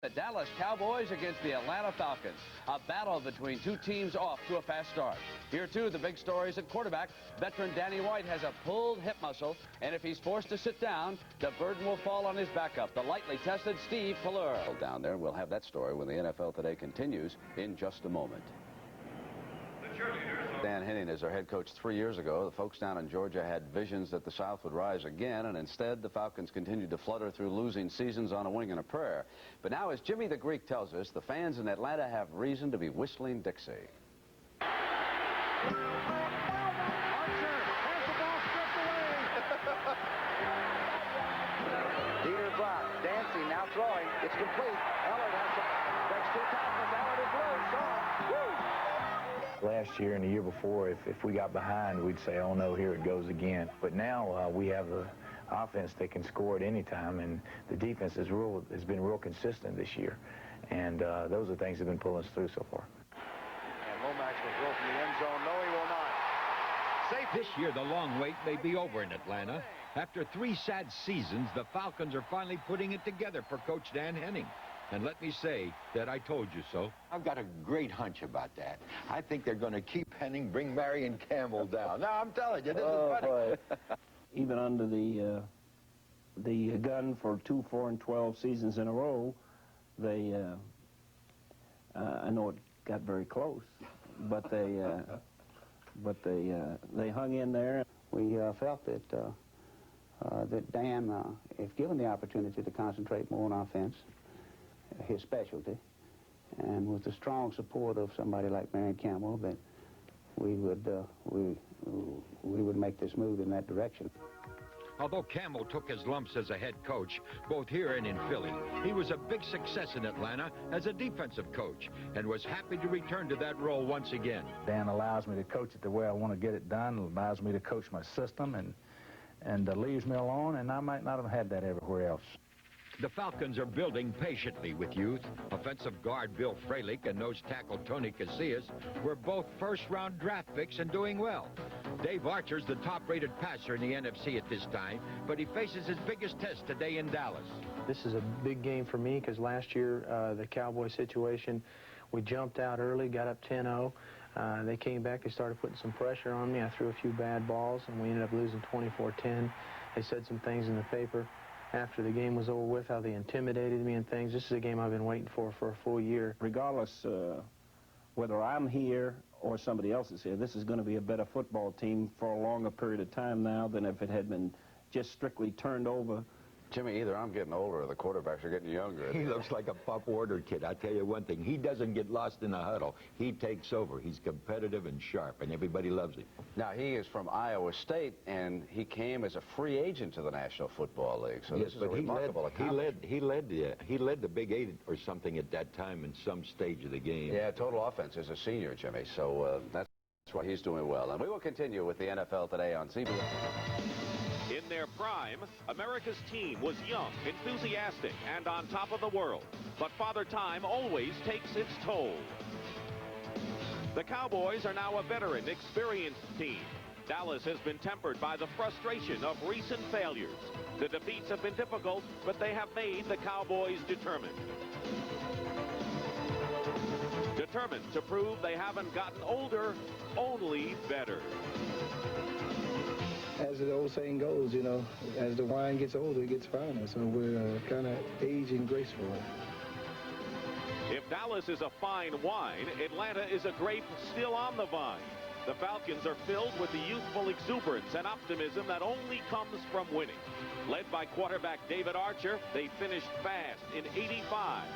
The Dallas Cowboys against the Atlanta Falcons. A battle between two teams off to a fast start. Here, too, the big stories at quarterback. Veteran Danny White has a pulled hip muscle, and if he's forced to sit down, the burden will fall on his backup, the lightly tested Steve Pallur. Down there, we'll have that story when the NFL Today continues in just a moment. Dan Henning is our head coach 3 years ago. The folks down in Georgia had visions that the South would rise again, and instead the Falcons continued to flutter through losing seasons on a wing and a prayer. But now, as Jimmy the Greek tells us, the fans in Atlanta have reason to be whistling Dixie. Archer has the ball stripped away. Dieter Brock dancing, now throwing. It's complete. Ellard has to breaks two tackles. Ellard is loose. Woo! Last year and the year before, if we got behind, we'd say, oh no, here it goes again. But now we have the offense that can score at any time, and the defense has been real consistent this year. And those are things that have been pulling us through so far. And Lomax will throw from the end zone. No, he will not. Safety. This year, the long wait may be over in Atlanta. After 3 sad seasons, the Falcons are finally putting it together for Coach Dan Henning. And let me say that I told you so. I've got a great hunch about that. I think they're going to keep Henning, bring Marion Campbell down. No, I'm telling you, this is funny. Even under the gun for 2, 4, and 12 seasons in a row, they I know it got very close, but they hung in there. We felt that Dan, if given the opportunity to concentrate more on offense, his specialty, and with the strong support of somebody like Marion Campbell, that we would make this move in that direction. Although Campbell took his lumps as a head coach, both here and in Philly, he was a big success in Atlanta as a defensive coach and was happy to return to that role once again. Dan allows me to coach it the way I want to get it done, allows me to coach my system, and leaves me alone, and I might not have had that everywhere else. The Falcons are building patiently with youth. Offensive guard Bill Fralick and nose tackle Tony Casillas were both first-round draft picks and doing well. Dave Archer's the top-rated passer in the NFC at this time, but he faces his biggest test today in Dallas. This is a big game for me because last year, the Cowboy situation, we jumped out early, got up 10-0. They came back, they started putting some pressure on me. I threw a few bad balls, and we ended up losing 24-10. They said some things in the paper after the game was over with, how they intimidated me and things. This is a game I've been waiting for a full year. Regardless whether I'm here or somebody else is here, this is going to be a better football team for a longer period of time now than if it had been just strictly turned over. Jimmy, either I'm getting older or the quarterbacks are getting younger. He looks like a Pop Warner kid. I tell you one thing, he doesn't get lost in a huddle. He takes over. He's competitive and sharp, and everybody loves him. Now, he is from Iowa State, and he came as a free agent to the National Football League. So yes, this is a remarkable accomplishment. He led the Big 8 or something at that time in some stage of the game. Yeah, total offense as a senior, Jimmy. So that's why he's doing well. And we will continue with the NFL Today on CBS. In their prime, America's team was young, enthusiastic, and on top of the world. But Father Time always takes its toll. The Cowboys are now a veteran, experienced team. Dallas has been tempered by the frustration of recent failures. The defeats have been difficult, but they have made the Cowboys determined. Determined to prove they haven't gotten older, only better. As the old saying goes, you know, as the wine gets older, it gets finer. So we're kind of aging gracefully. If Dallas is a fine wine, Atlanta is a grape still on the vine. The Falcons are filled with the youthful exuberance and optimism that only comes from winning. Led by quarterback David Archer, they finished fast in '85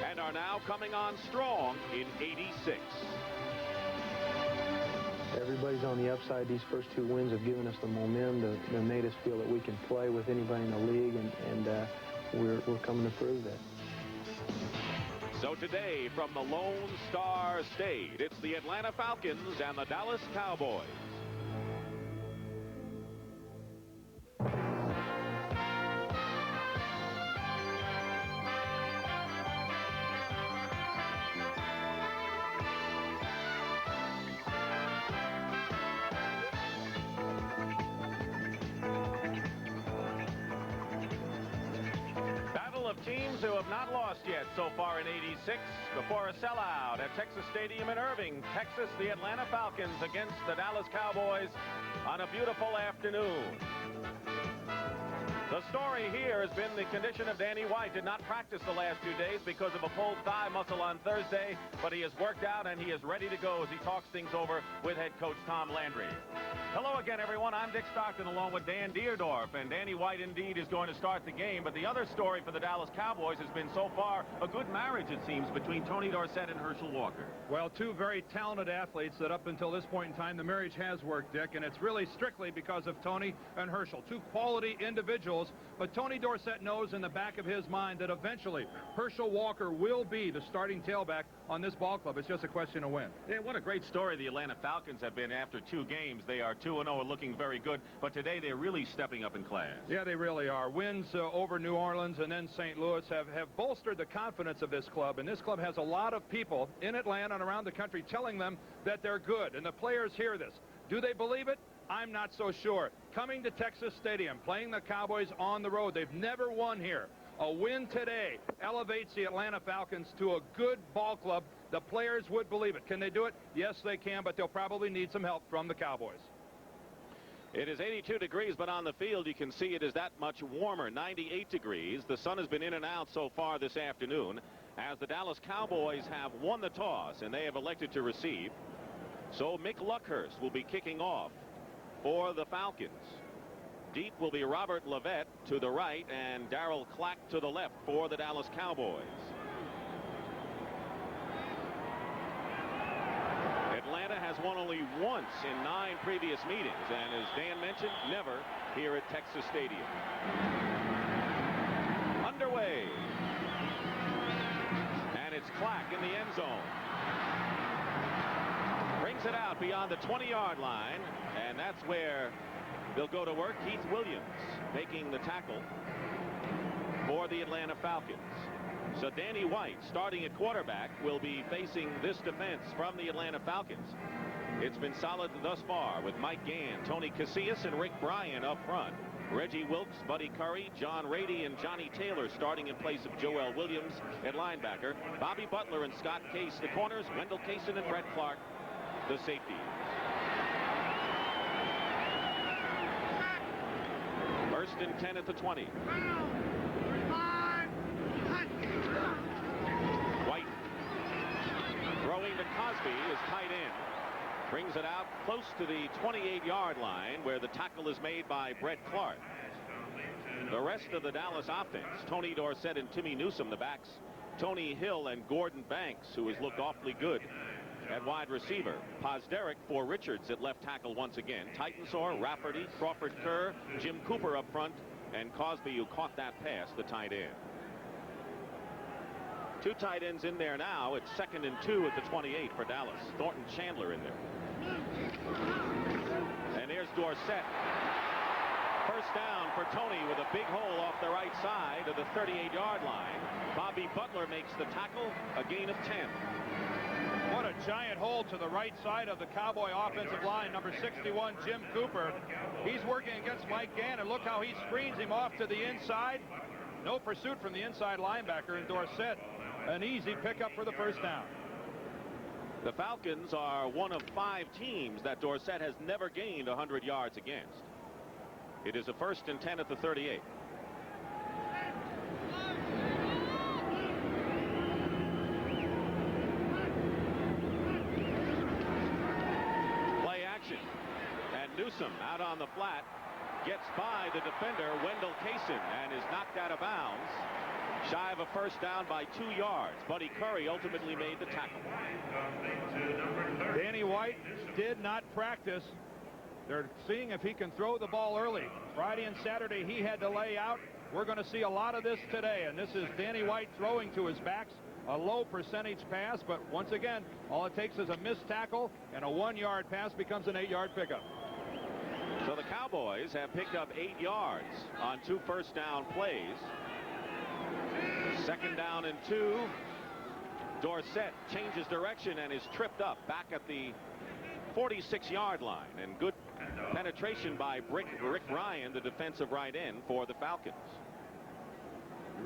and are now coming on strong in '86. Everybody's on the upside. These first 2 wins have given us the momentum that made us feel that we can play with anybody in the league, and we're coming to prove that. So today, from the Lone Star State, it's the Atlanta Falcons and the Dallas Cowboys. teams who have not lost yet so far in '86 before a sellout at Texas Stadium in Irving, Texas. The Atlanta Falcons against the Dallas Cowboys on a beautiful afternoon. The story here has been the condition of Danny White. Did not practice the last 2 days because of a pulled thigh muscle on Thursday, but he has worked out and he is ready to go as he talks things over with head coach Tom Landry. Hello again, everyone. I'm Dick Stockton along with Dan Deerdorf, and Danny White indeed is going to start the game. But the other story for the Dallas Cowboys has been so far a good marriage, it seems, between Tony Dorsett and Herschel Walker. Well, two very talented athletes that up until this point in time the marriage has worked, Dick, and it's really strictly because of Tony and Herschel, two quality individuals. But Tony Dorsett knows in the back of his mind that eventually Herschel Walker will be the starting tailback on this ball club. It's just a question of when. Yeah, what a great story the Atlanta Falcons have been after 2 games. They are 2-0, looking very good, but today they're really stepping up in class. Yeah, they really are. Wins over New Orleans and then St. Louis have bolstered the confidence of this club, and this club has a lot of people in Atlanta and around the country telling them that they're good, and the players hear this. Do they believe it? I'm not so sure. Coming to Texas Stadium, playing the Cowboys on the road. They've never won here. A win today elevates the Atlanta Falcons to a good ball club. The players would believe it. Can they do it? Yes, they can, but they'll probably need some help from the Cowboys. It is 82 degrees, but on the field you can see it is that much warmer, 98 degrees. The sun has been in and out so far this afternoon as the Dallas Cowboys have won the toss, and they have elected to receive. So Mick Luckhurst will be kicking off for the Falcons. Deep will be Robert LAVETTE to the right and Darryl Clack to the left for the Dallas Cowboys. Atlanta has won only once in 9 previous meetings, and as Dan mentioned, never here at Texas Stadium. Underway. And it's Clack in the end zone. Brings it out beyond the 20-yard line, and that's where they'll go to work. Keith Williams making the tackle for the Atlanta Falcons. So Danny White, starting at quarterback, will be facing this defense from the Atlanta Falcons. It's been solid thus far with Mike Gann, Tony Casillas, and Rick Bryan up front. Reggie Wilkes, Buddy Curry, John Rady, and Johnny Taylor starting in place of Joel Williams at linebacker. Bobby Butler and Scott Case, the corners. Wendell Cason and Brett Clark, the safety. First and 10 at the 20. White throwing to Cosby is tight end. Brings it out close to the 28-yard line where the tackle is made by Brett Clark. The rest of the Dallas offense, Tony Dorsett and Timmy Newsome, the backs, Tony Hill and Gordon Banks, who has looked awfully good at wide receiver. Posderick for Richards at left tackle once again. Titensor, Rafferty, Crawford Kerr, Jim Cooper up front, and Cosby, who caught that pass, the tight end. 2 tight ends in there now. It's 2nd and 2 at the 28 for Dallas. Thornton Chandler in there. And there's Dorsett. First down for Tony with a big hole off the right side of the 38-yard line. Bobby Butler makes the tackle, a gain of 10. What a giant hole to the right side of the Cowboy offensive line. Number 61, Jim Cooper. He's working against Mike Gann, and look how he screens him off to the inside. No pursuit from the inside linebacker, and Dorsett, an easy pickup for the first down. The Falcons are one of 5 teams that Dorsett has never gained 100 yards against. It is a 1st and 10 at the 38. Play action. And Newsome out on the flat gets by the defender, Wendell Cason, and is knocked out of bounds. Shy of a first down by 2 yards. Buddy Curry ultimately made the tackle. Danny White did not practice. They're seeing if he can throw the ball early. Friday and Saturday he had to lay out. We're going to see a lot of this today, and this is Danny White throwing to his backs. A low percentage pass, but once again, all it takes is a missed tackle, and a 1-yard pass becomes an 8-yard pickup. So the Cowboys have picked up 8 yards on 2 first down plays. 2nd down and 2. Dorsett changes direction and is tripped up back at the 46-yard line, and good penetration by Rick Ryan, the defensive right end for the Falcons.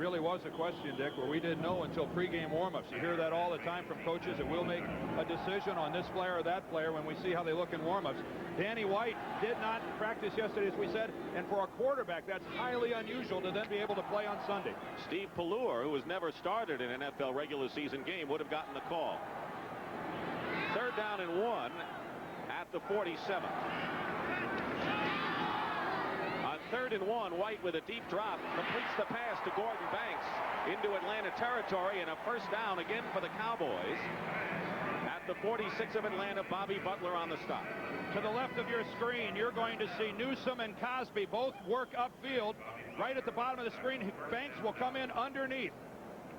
really was a question, Dick, where we didn't know until pregame warm-ups. You hear that all the time from coaches, that we'll make a decision on this player or that player when we see how they look in warm-ups. Danny White did not practice yesterday, as we said, and for a quarterback, that's highly unusual to then be able to play on Sunday. Steve Pallure, who has never started an NFL regular season game, would have gotten the call. 3rd down and 1 at the 47. On 3rd and 1, White with a deep drop completes the pass to Gordon Banks into Atlanta territory, and a 1st down again for the Cowboys. At the 46 of Atlanta, Bobby Butler on the stop. To the left of your screen, you're going to see Newsome and Cosby both work upfield. Right at the bottom of the screen, Banks will come in underneath.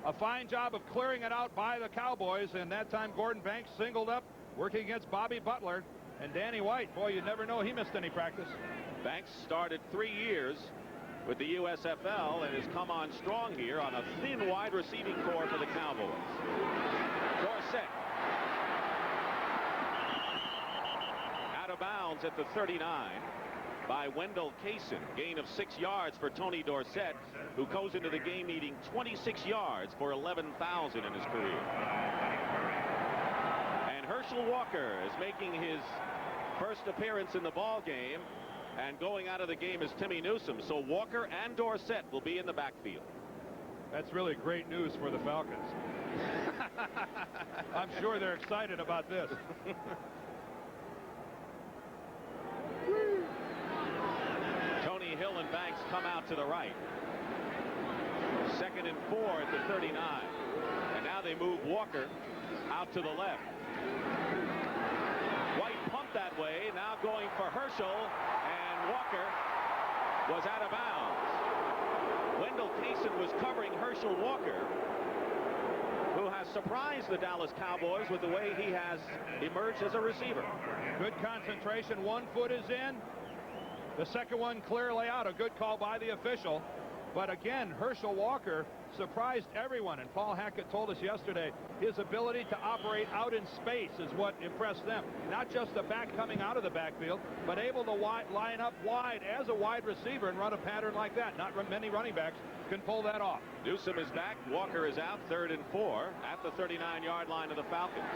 A fine job of clearing it out by the Cowboys, and that time Gordon Banks singled up, working against Bobby Butler. And Danny White, boy, you'd never know he missed any practice. Banks started 3 years with the USFL and has come on strong here on a thin wide receiving core for the Cowboys. Dorsett. Out of bounds at the 39 by Wendell Kaysen. Gain of 6 yards for Tony Dorsett, who goes into the game needing 26 yards for 11,000 in his career. And Herschel Walker is making his first appearance in the ball game, and going out of the game is Timmy Newsome. So Walker and Dorsett will be in the backfield. That's really great news for the Falcons. I'm sure they're excited about this. Tony Hill and Banks come out to the right. 2nd and 4 at the 39. And now they move Walker out to the left. White pumped that way, now going for Herschel, and Walker was out of bounds. Wendell Kaysen was covering Herschel Walker, who has surprised the Dallas Cowboys with the way he has emerged as a receiver. Good concentration. 1 foot is in. The second one clearly out. A good call by the official. But again, Herschel Walker surprised everyone, and Paul Hackett told us yesterday his ability to operate out in space is what impressed them. Not just the back coming out of the backfield, but able to line up wide as a wide receiver and run a pattern like that. Not many running backs can pull that off. Newsome is back. Walker is out. 3rd and 4 at the 39-yard line of the Falcons.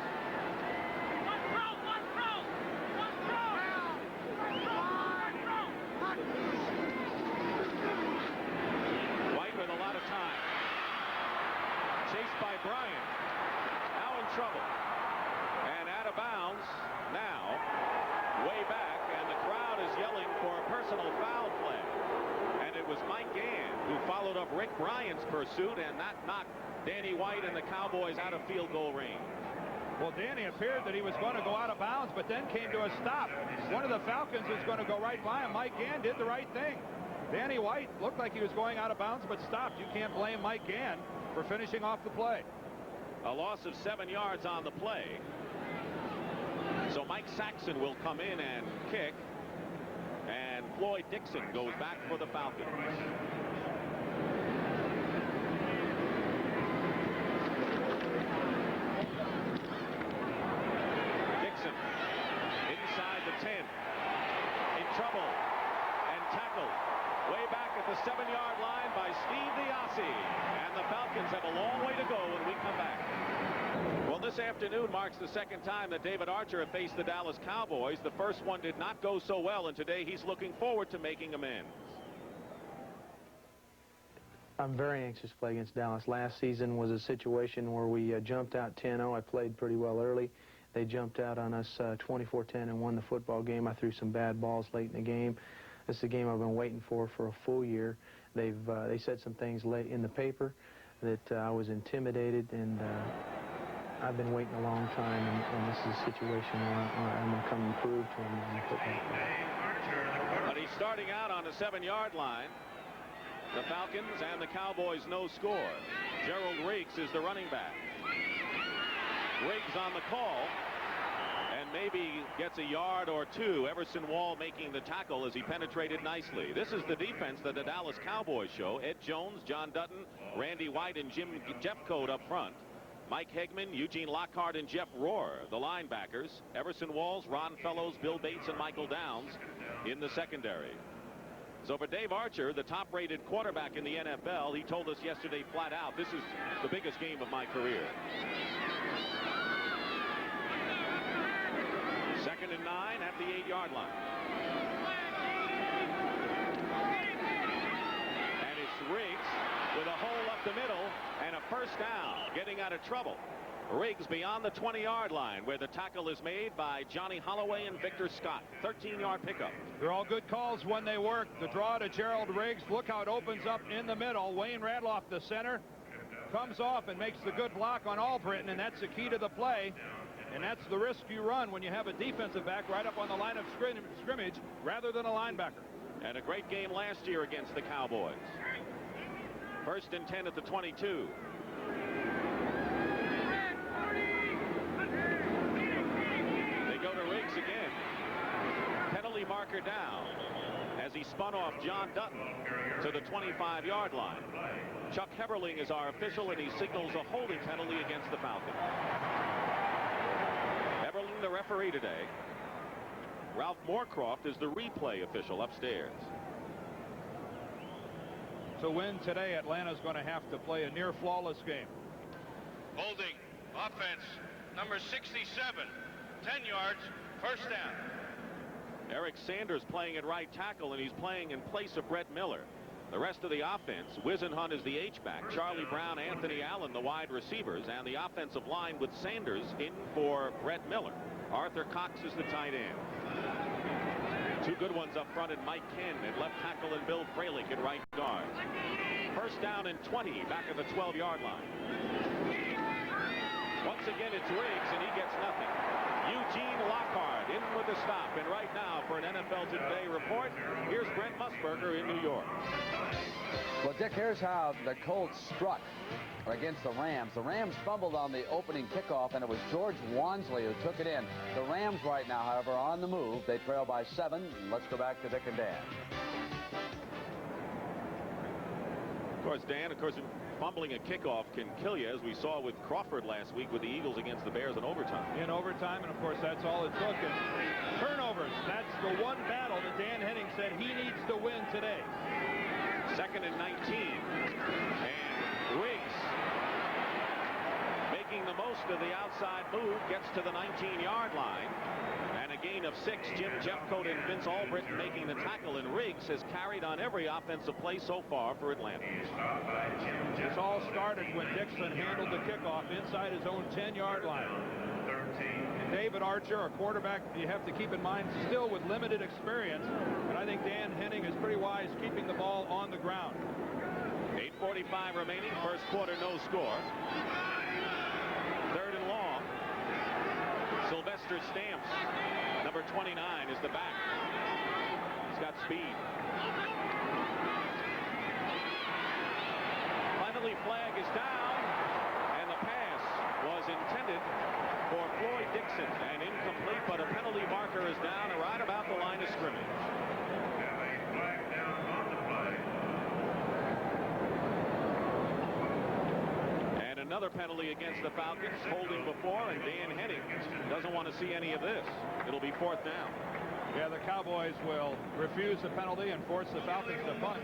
With a lot of time. Chased by Bryant. Now in trouble. And out of bounds now. Way back. And the crowd is yelling for a personal foul play. And it was Mike Gann who followed up Rick Bryant's pursuit, and that knocked Danny White and the Cowboys out of field goal range. Well, Danny appeared that he was going to go out of bounds, but then came to a stop. One of the Falcons was going to go right by him. Mike Gann did the right thing. Danny White looked like he was going out of bounds, but stopped. You can't blame Mike Gann for finishing off the play. A loss of 7 yards on the play. So Mike Saxon will come in and kick. And Floyd Dixon goes back for the Falcons. Dixon inside the 10. In trouble. And tackled. Way back at the 7-yard line by Steve Diassi. And the Falcons have a long way to go when we come back. Well, this afternoon marks the 2nd time that David Archer have faced the Dallas Cowboys. The first one did not go so well, and today he's looking forward to making amends. I'm very anxious to play against Dallas. Last season was a situation where we jumped out 10-0. I played pretty well early. They jumped out on us 24-10 and won the football game. I threw some bad balls late in the game. This is a game I've been waiting for a full year. They said some things late in the paper that I was intimidated, and I've been waiting a long time, and this is a situation where I'm going to come and prove to them in the football game. But he's starting out on the 7-yard line. The Falcons and the Cowboys no score. Gerald Riggs is the running back. Riggs on the call, and maybe gets a yard or two. Everson Wall making the tackle as he penetrated nicely. This is the defense that the Dallas Cowboys show. Ed Jones, John Dutton, Randy White, and Jeff Code up front. Mike Hegman, Eugene Lockhart, and Jeff Rohr, the linebackers. Everson Walls, Ron Fellows, Bill Bates, and Michael Downs in the secondary. So for Dave Archer, the top-rated quarterback in the NFL, he told us yesterday flat out, this is the biggest game of my career. 2nd and 9 at the 8-yard line. And it's Riggs with a hole up the middle and a first down, getting out of trouble. Riggs beyond the 20-yard line, where the tackle is made by Johnny Holloway and Victor Scott. 13-yard pickup. They're all good calls when they work. The draw to Gerald Riggs. Look how it opens up in the middle. Wayne Radloff, the center, comes off and makes the good block on Albritton, and that's the key to the play. And that's the risk you run when you have a defensive back right up on the line of scrimmage rather than a linebacker. And a great game last year against the Cowboys. 1st and 10 at the 22. Again, penalty marker down as he spun off John Dutton to the 25-yard line. Chuck Heberling is our official, and he signals a holding penalty against the Falcons. Heberling, the referee today. Ralph Moorcroft is the replay official upstairs. To win today, Atlanta's going to have to play a near flawless game. Holding offense number 67, 10 yards. First down. Eric Sanders playing at right tackle, and he's playing in place of Brett Miller. The rest of the offense, Wisenhunt is the H-back, Charlie Brown, Anthony Allen, the wide receivers, and the offensive line with Sanders in for Brett Miller. Arthur Cox is the tight end. Two good ones up front, and Mike Ken at left tackle and Bill Fralick at right guard. First down and 20 back at the 12-yard line. Once again, it's Riggs, and he gets nothing. Eugene Lockhart in with the stop. And right now, for an NFL Today report, here's Brent Musburger in New York. Well, Dick, here's how the Colts struck against the Rams. The Rams fumbled on the opening kickoff, and it was George Wansley who took it in. The Rams right now, however, are on the move. They trail by 7. Let's go back to Dick and Dan. Of course, Dan, fumbling a kickoff can kill you, as we saw with Crawford last week with the Eagles against the Bears in overtime. In overtime, and of course that's all it took. And turnovers, that's the one battle that Dan Henning said he needs to win today. 2nd and 19. And Riggs, making the most of the outside move, gets to the 19-yard line. And a gain of 6. Jim Jeffcoat and Vince Albritton making the tackle, and Riggs has carried on every offensive play so far for Atlanta. This all started when Dixon handled the kickoff inside his own 10-yard line. And David Archer, a quarterback you have to keep in mind, still with limited experience, but I think Dan Henning is pretty wise keeping the ball on the ground. 8:45 remaining, first quarter, no score. 3rd and long. Sylvester Stamps, number 29, is the back. He's got speed. Finally, flag is down, and the pass was intended for Floyd Dixon and incomplete, but a penalty marker is down right about the line of scrimmage. Another penalty against the Falcons, holding before, and Dan Henning doesn't want to see any of this. It'll be 4th down. Yeah, the Cowboys will refuse the penalty and force the Falcons to punt.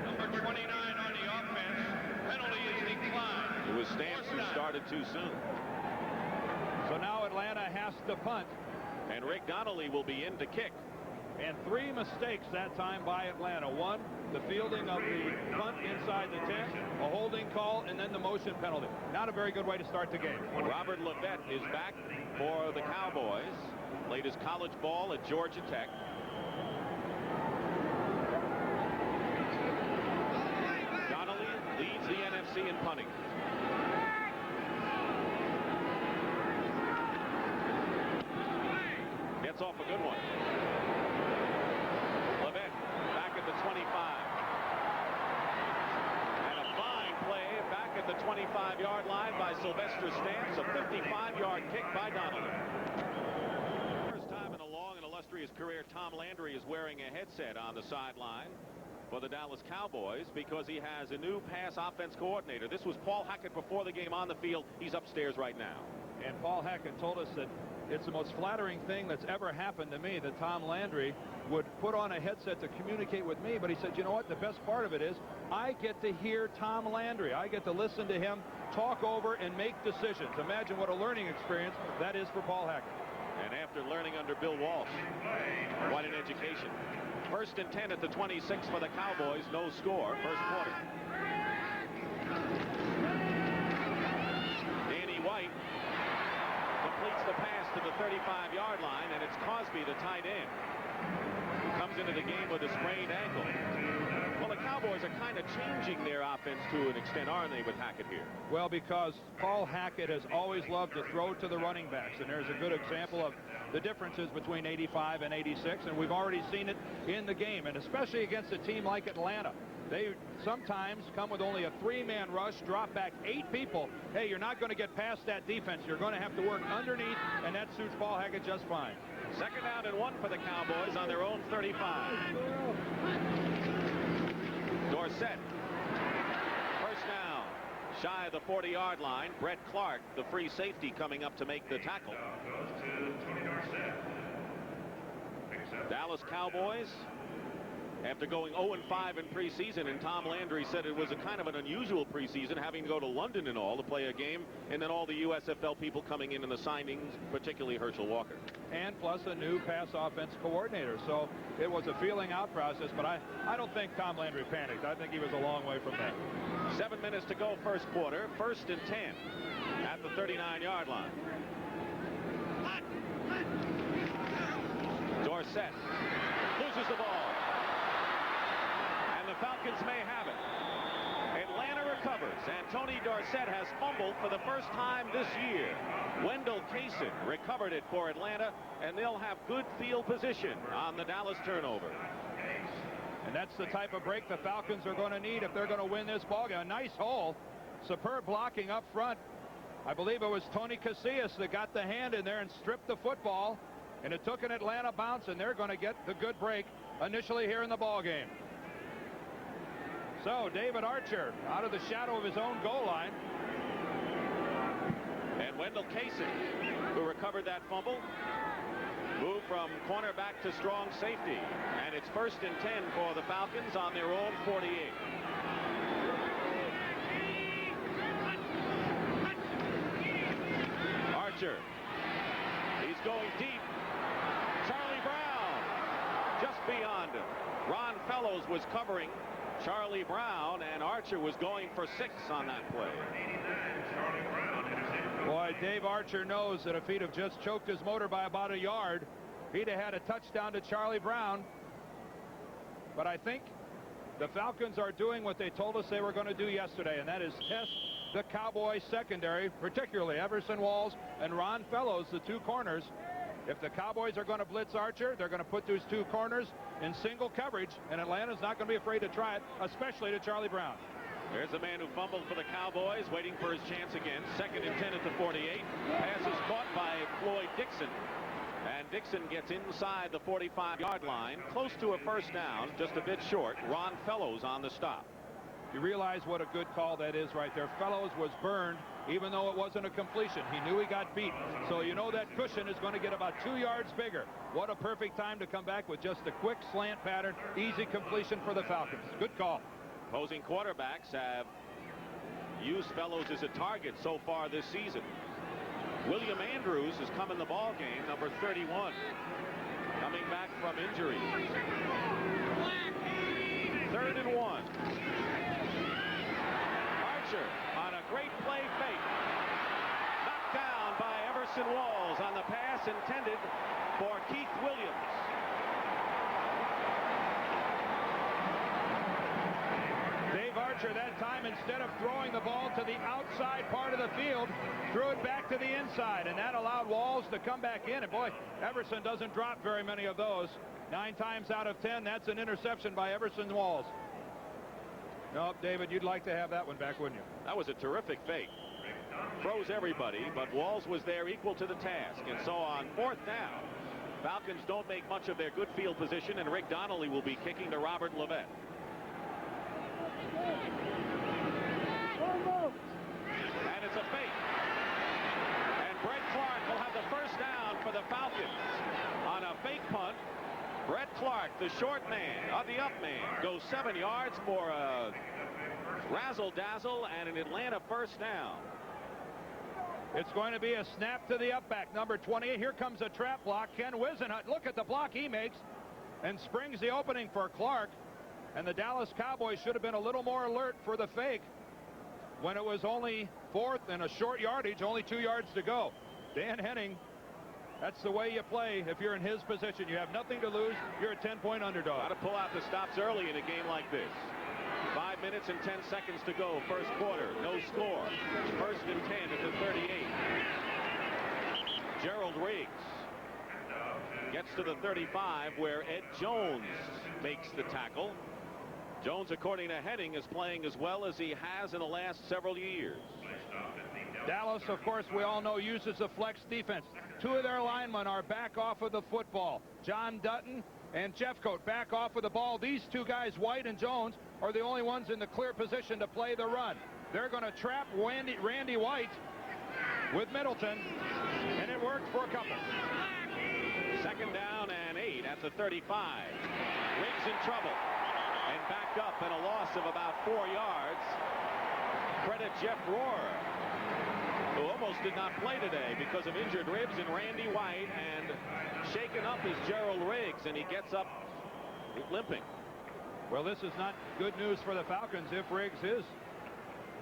Number 29 on the offense. Penalty is declined. It was Stamps who started too soon. So now Atlanta has to punt. And Rick Donnelly will be in to kick. And 3 mistakes that time by Atlanta. 1, the fielding of the punt inside the 10, a holding call, and then the motion penalty. Not a very good way to start the game. Robert LaVette is back for the Cowboys. Played his college ball at Georgia Tech. Donnelly leads the NFC in punting. Gets off a good one. LaVette back at the 25. And a fine play back at the 25-yard line by Sylvester Stamps. A 55-yard kick by Donnelly. First time in a long and illustrious career, Tom Landry is wearing a headset on the sideline. for the Dallas Cowboys because he has a new pass offense coordinator. This was Paul Hackett before the game on the field. He's upstairs right now. And Paul Hackett told us that it's the most flattering thing that's ever happened to me that Tom Landry would put on a headset to communicate with me. But he said, you know what, the best part of it is I get to hear Tom Landry. I get to listen to him talk over and make decisions. Imagine what a learning experience that is for Paul Hackett. And after learning under Bill Walsh, what an education. 1st and 10 at the 26 for the Cowboys. No score. First quarter. Danny White completes the pass to the 35-yard line, and it's Cosby, the tight end, who comes into the game with a sprained ankle. Well, the Cowboys are kind of changing their offense to an extent, aren't they, with Hackett here? Well, because Paul Hackett has always loved to throw to the running backs, and there's a good example of the differences between 85 and 86, and we've already seen it in the game, and especially against a team like Atlanta. They sometimes come with only a 3-man rush, drop back 8 people. Hey, you're not going to get past that defense. You're going to have to work underneath, and that suits Paul Hackett just fine. 2nd down and 1 for the Cowboys on their own 35. Dorsett. First down. Shy of the 40-yard line. Brett Clark, the free safety, coming up to make the tackle. Dallas Cowboys, after going 0-5 in preseason, and Tom Landry said it was a kind of an unusual preseason, having to go to London and all to play a game, and then all the USFL people coming in the signings, particularly Herschel Walker. And plus a new pass offense coordinator. So it was a feeling out process, but I don't think Tom Landry panicked. I think he was a long way from that. 7 minutes to go first quarter. 1st and 10 at the 39-yard line. Dorsett loses the ball. And the Falcons may have it. Atlanta recovers, and Tony Dorsett has fumbled for the first time this year. Wendell Kaysen recovered it for Atlanta, and they'll have good field position on the Dallas turnover. And that's the type of break the Falcons are going to need if they're going to win this ballgame. A nice hole. Superb blocking up front. I believe it was Tony Casillas that got the hand in there and stripped the football. And it took an Atlanta bounce, and they're going to get the good break initially here in the ballgame. So David Archer out of the shadow of his own goal line. And Wendell Kaysen, who recovered that fumble, moved from cornerback to strong safety. And it's 1st and 10 for the Falcons on their own 48. Archer. He's going deep. Charlie Brown just beyond him. Ron Fellows was covering Charlie Brown, and Archer was going for 6 on that play. Boy, Dave Archer knows that if he'd have just choked his motor by about a yard, he'd have had a touchdown to Charlie Brown. But I think the Falcons are doing what they told us they were going to do yesterday, and that is test the Cowboys secondary, particularly Everson Walls and Ron Fellows, the 2 corners. If the Cowboys are going to blitz Archer, they're going to put those 2 corners in single coverage, and Atlanta's not going to be afraid to try it, especially to Charlie Brown. There's a man who fumbled for the Cowboys, waiting for his chance again. 2nd and 10 at the 48. Pass is caught by Floyd Dixon. And Dixon gets inside the 45-yard line, close to a first down, just a bit short. Ron Fellows on the stop. You realize what a good call that is right there. Fellows was burned, even though it wasn't a completion. He knew he got beat. So you know that cushion is going to get about 2 yards bigger. What a perfect time to come back with just a quick slant pattern. Easy completion for the Falcons. Good call. Opposing quarterbacks have used Fellows as a target so far this season. William Andrews has come in the ball game, number 31, coming back from injury. 3rd and 1. Archer on a great play fake. Knocked down by Everson Walls on the pass intended for Keith Williams. Dave Archer that time, instead of throwing the ball to the outside part of the field, threw it back to the inside, and that allowed Walls to come back in. And boy, Everson doesn't drop very many of those. 9 times out of 10, that's an interception by Everson Walls. No, David, you'd like to have that one back, wouldn't you? That was a terrific fake. Froze everybody, but Walls was there equal to the task. And so on 4th down, Falcons don't make much of their good field position, and Rick Donnelly will be kicking to Robert LAVETTE. And it's a fake. And Brett Clark will have the first down for the Falcons on a fake punt. Brett Clark, the short man, the up man, goes 7 yards for a razzle-dazzle and an Atlanta first down. It's going to be a snap to the up back, number 28. Here comes a trap block. Ken Wisenhunt, look at the block he makes and springs the opening for Clark. And the Dallas Cowboys should have been a little more alert for the fake when it was only 4th and a short yardage, only 2 yards to go. Dan Henning, that's the way you play if you're in his position. You have nothing to lose. You're a 10-point underdog. Got to pull out the stops early in a game like this. 5 minutes and 10 seconds to go, first quarter. No score. First and 10 at the 38. Gerald Riggs gets to the 35 where Ed Jones makes the tackle. Jones, according to Henning, is playing as well as he has in the last several years. Dallas, of course, we all know, uses the flex defense. 2 of their linemen are back off of the football. John Dutton and Jeffcoat back off of the ball. These 2 guys, White and Jones, are the only ones in the clear position to play the run. They're going to trap Randy White with Middleton, and it worked for a couple. Second down and 8 at the 35. Riggs in trouble and backed up and a loss of about 4 yards. Credit Jeff Rohrer, who almost did not play today because of injured ribs, and Randy White, and shaken up is Gerald Riggs, and he gets up limping. Well, this is not good news for the Falcons if Riggs is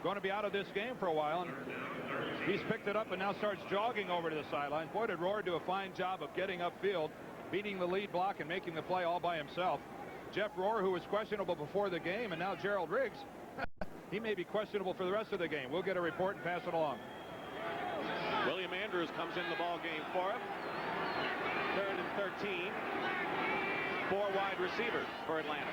going to be out of this game for a while. And he's picked it up and now starts jogging over to the sideline. Boy, did Rohrer do a fine job of getting upfield, beating the lead block, and making the play all by himself. Jeff Rohrer, who was questionable before the game, and now Gerald Riggs, he may be questionable for the rest of the game. We'll get a report and pass it along. William Andrews comes in the ball game for him. 3rd and 13. 4 wide receivers for Atlanta.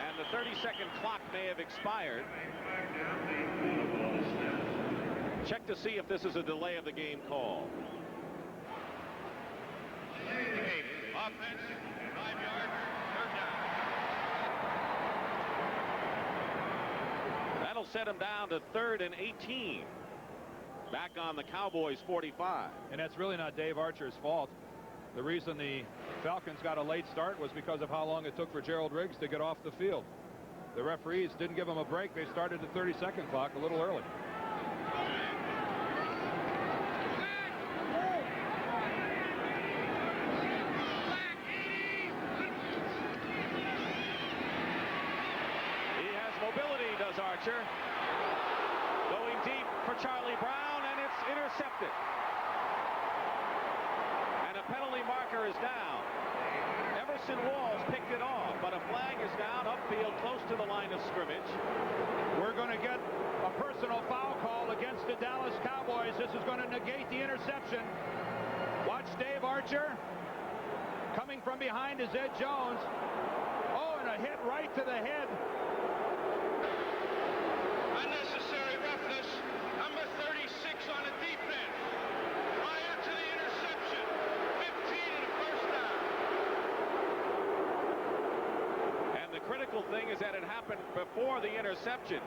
And the 30-second clock may have expired. Check to see if this is a delay of the game call. Offense, 5 yards, 3rd down. That'll set him down to 3rd and 18. Back on the Cowboys 45. And that's really not Dave Archer's fault. The reason the Falcons got a late start was because of how long it took for Gerald Riggs to get off the field. The referees didn't give him a break. They started the 30-second clock a little early. He has mobility, does Archer. Going deep for Charlie Brown, and it's intercepted. And a penalty marker is down. Everson Walls picked it off, but a flag is down upfield close to the line of scrimmage. We're going to get a personal foul call against the Dallas Cowboys. This is going to negate the interception. Watch Dave Archer. Coming from behind is Ed Jones. Oh, and a hit right to the head. Unnecessary roughness. Number 36 on the defense. Prior to the interception. 15 and a first down. And the critical thing is that it happened before the interception.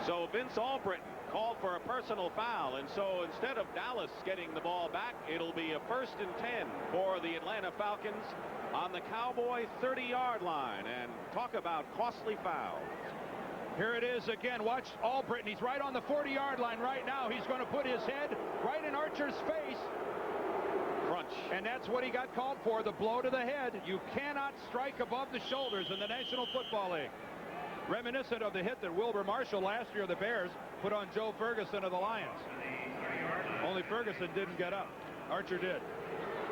So Vince Albritton called for a personal foul, and so instead of Dallas getting the ball back, it'll be a 1st and 10 for the Atlanta Falcons on the Cowboy 30-yard line. And talk about costly fouls. Here it is again. Watch Albritton. He's right on the 40-yard line right now. He's going to put his head right in Archer's face. Crunch. And that's what he got called for, the blow to the head. You cannot strike above the shoulders in the National Football League. Reminiscent of the hit that Wilbur Marshall last year of the Bears put on Joe Ferguson of the Lions. Only Ferguson didn't get up. Archer did.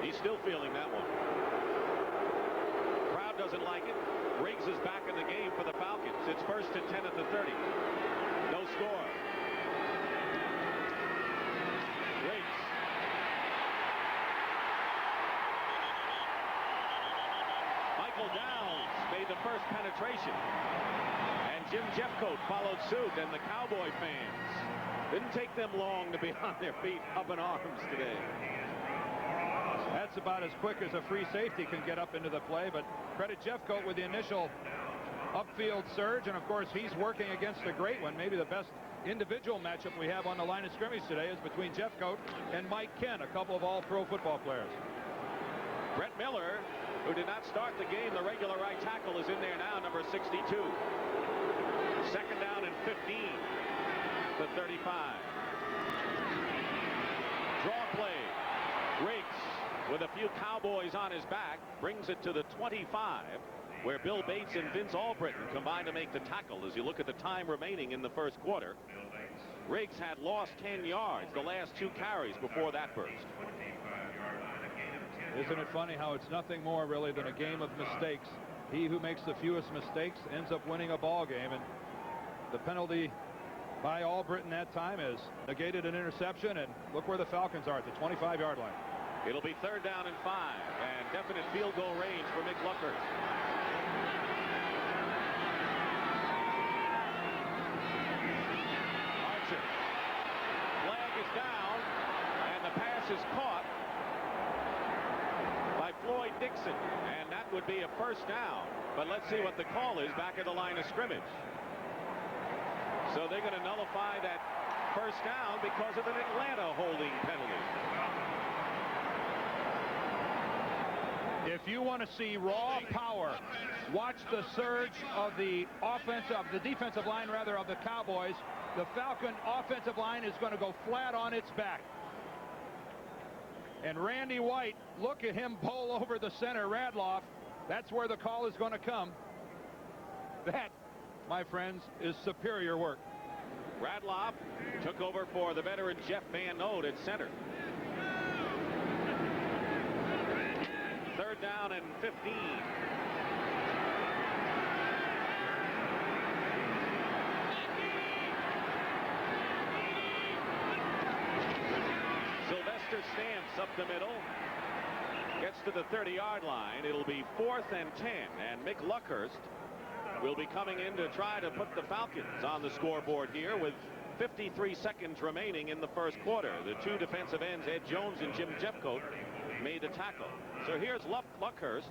He's still feeling that one. Crowd doesn't like it. Riggs is back in the game for the Falcons. It's 1st and 10 at the 30. No score. Riggs. Michael Downs made the first penetration. And Jim Jeffcoat followed suit, and the Cowboy fans didn't take them long to be on their feet, up in arms today. That's about as quick as a free safety can get up into the play, but credit Jeffcoat with the initial upfield surge, and of course he's working against a great one. Maybe the best individual matchup we have on the line of scrimmage today is between Jeffcoat and Mike Ken, a couple of all-pro football players. Brett Miller, who did not start the game, the regular right tackle, is in there now, number 62. Second down and 15 to 35. Draw play. Riggs, with a few Cowboys on his back, brings it to the 25, where Bill Bates and Vince Albritton combined to make the tackle. As you look at the time remaining in the first quarter, Riggs had lost 10 yards the last 2 carries before that burst. Isn't it funny how it's nothing more really than a game of mistakes? He who makes the fewest mistakes ends up winning a ball game, and the penalty by Albritton that time has negated an interception, and look where the Falcons are at the 25-yard line. It'll be third down and 5, and definite field goal range for Mick Luckers. Archer. Flag is down, and the pass is caught by Floyd Dixon, and that would be a first down. But let's see what the call is back at the line of scrimmage. So they're going to nullify that first down because of an Atlanta holding penalty. If you want to see raw power, watch the surge of the defensive line of the Cowboys. The Falcon offensive line is going to go flat on its back. And Randy White, look at him bowl over the center, Radloff. That's where the call is going to come. That, my friends, is superior work. Radloff took over for the veteran Jeff Van Note at center. Third down and 15. Sylvester Stamps up the middle. Gets to the 30-yard line. It'll be 4th and 10, and Mick Luckhurst will be coming in to try to put the Falcons on the scoreboard here with 53 seconds remaining in the first quarter. The 2 defensive ends, Ed Jones and Jim Jeffcoat, made the tackle. So here's Luckhurst,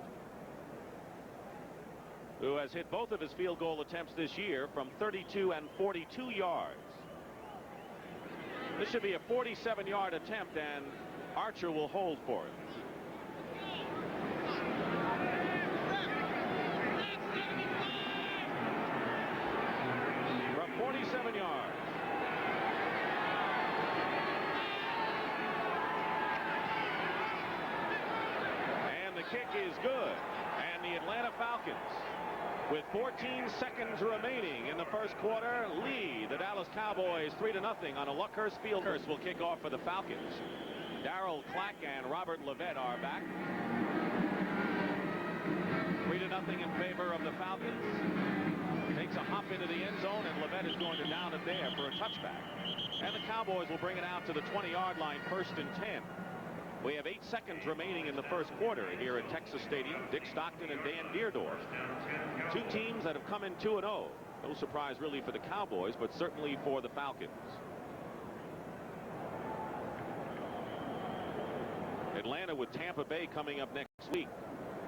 who has hit both of his field goal attempts this year from 32 and 42 yards. This should be a 47-yard attempt, and Archer will hold for it. From 47 yards. And the kick is good. And the Atlanta Falcons, with 14 seconds remaining in the first quarter, lead the Dallas Cowboys 3-0 on a Luckhurst field. Luckhurst will kick off for the Falcons. Darryl Clack and Robert LAVETTE are back. 3-0 in favor of the Falcons. Takes a hop into the end zone, and LAVETTE is going to down it there for a touchback. And the Cowboys will bring it out to the 20-yard line, 1st and 10. We have 8 seconds remaining in the first quarter here at Texas Stadium. Dick Stockton and Dan Deerdorf. 2 teams that have come in 2-0. No surprise really for the Cowboys, but certainly for the Falcons. Atlanta with Tampa Bay coming up next week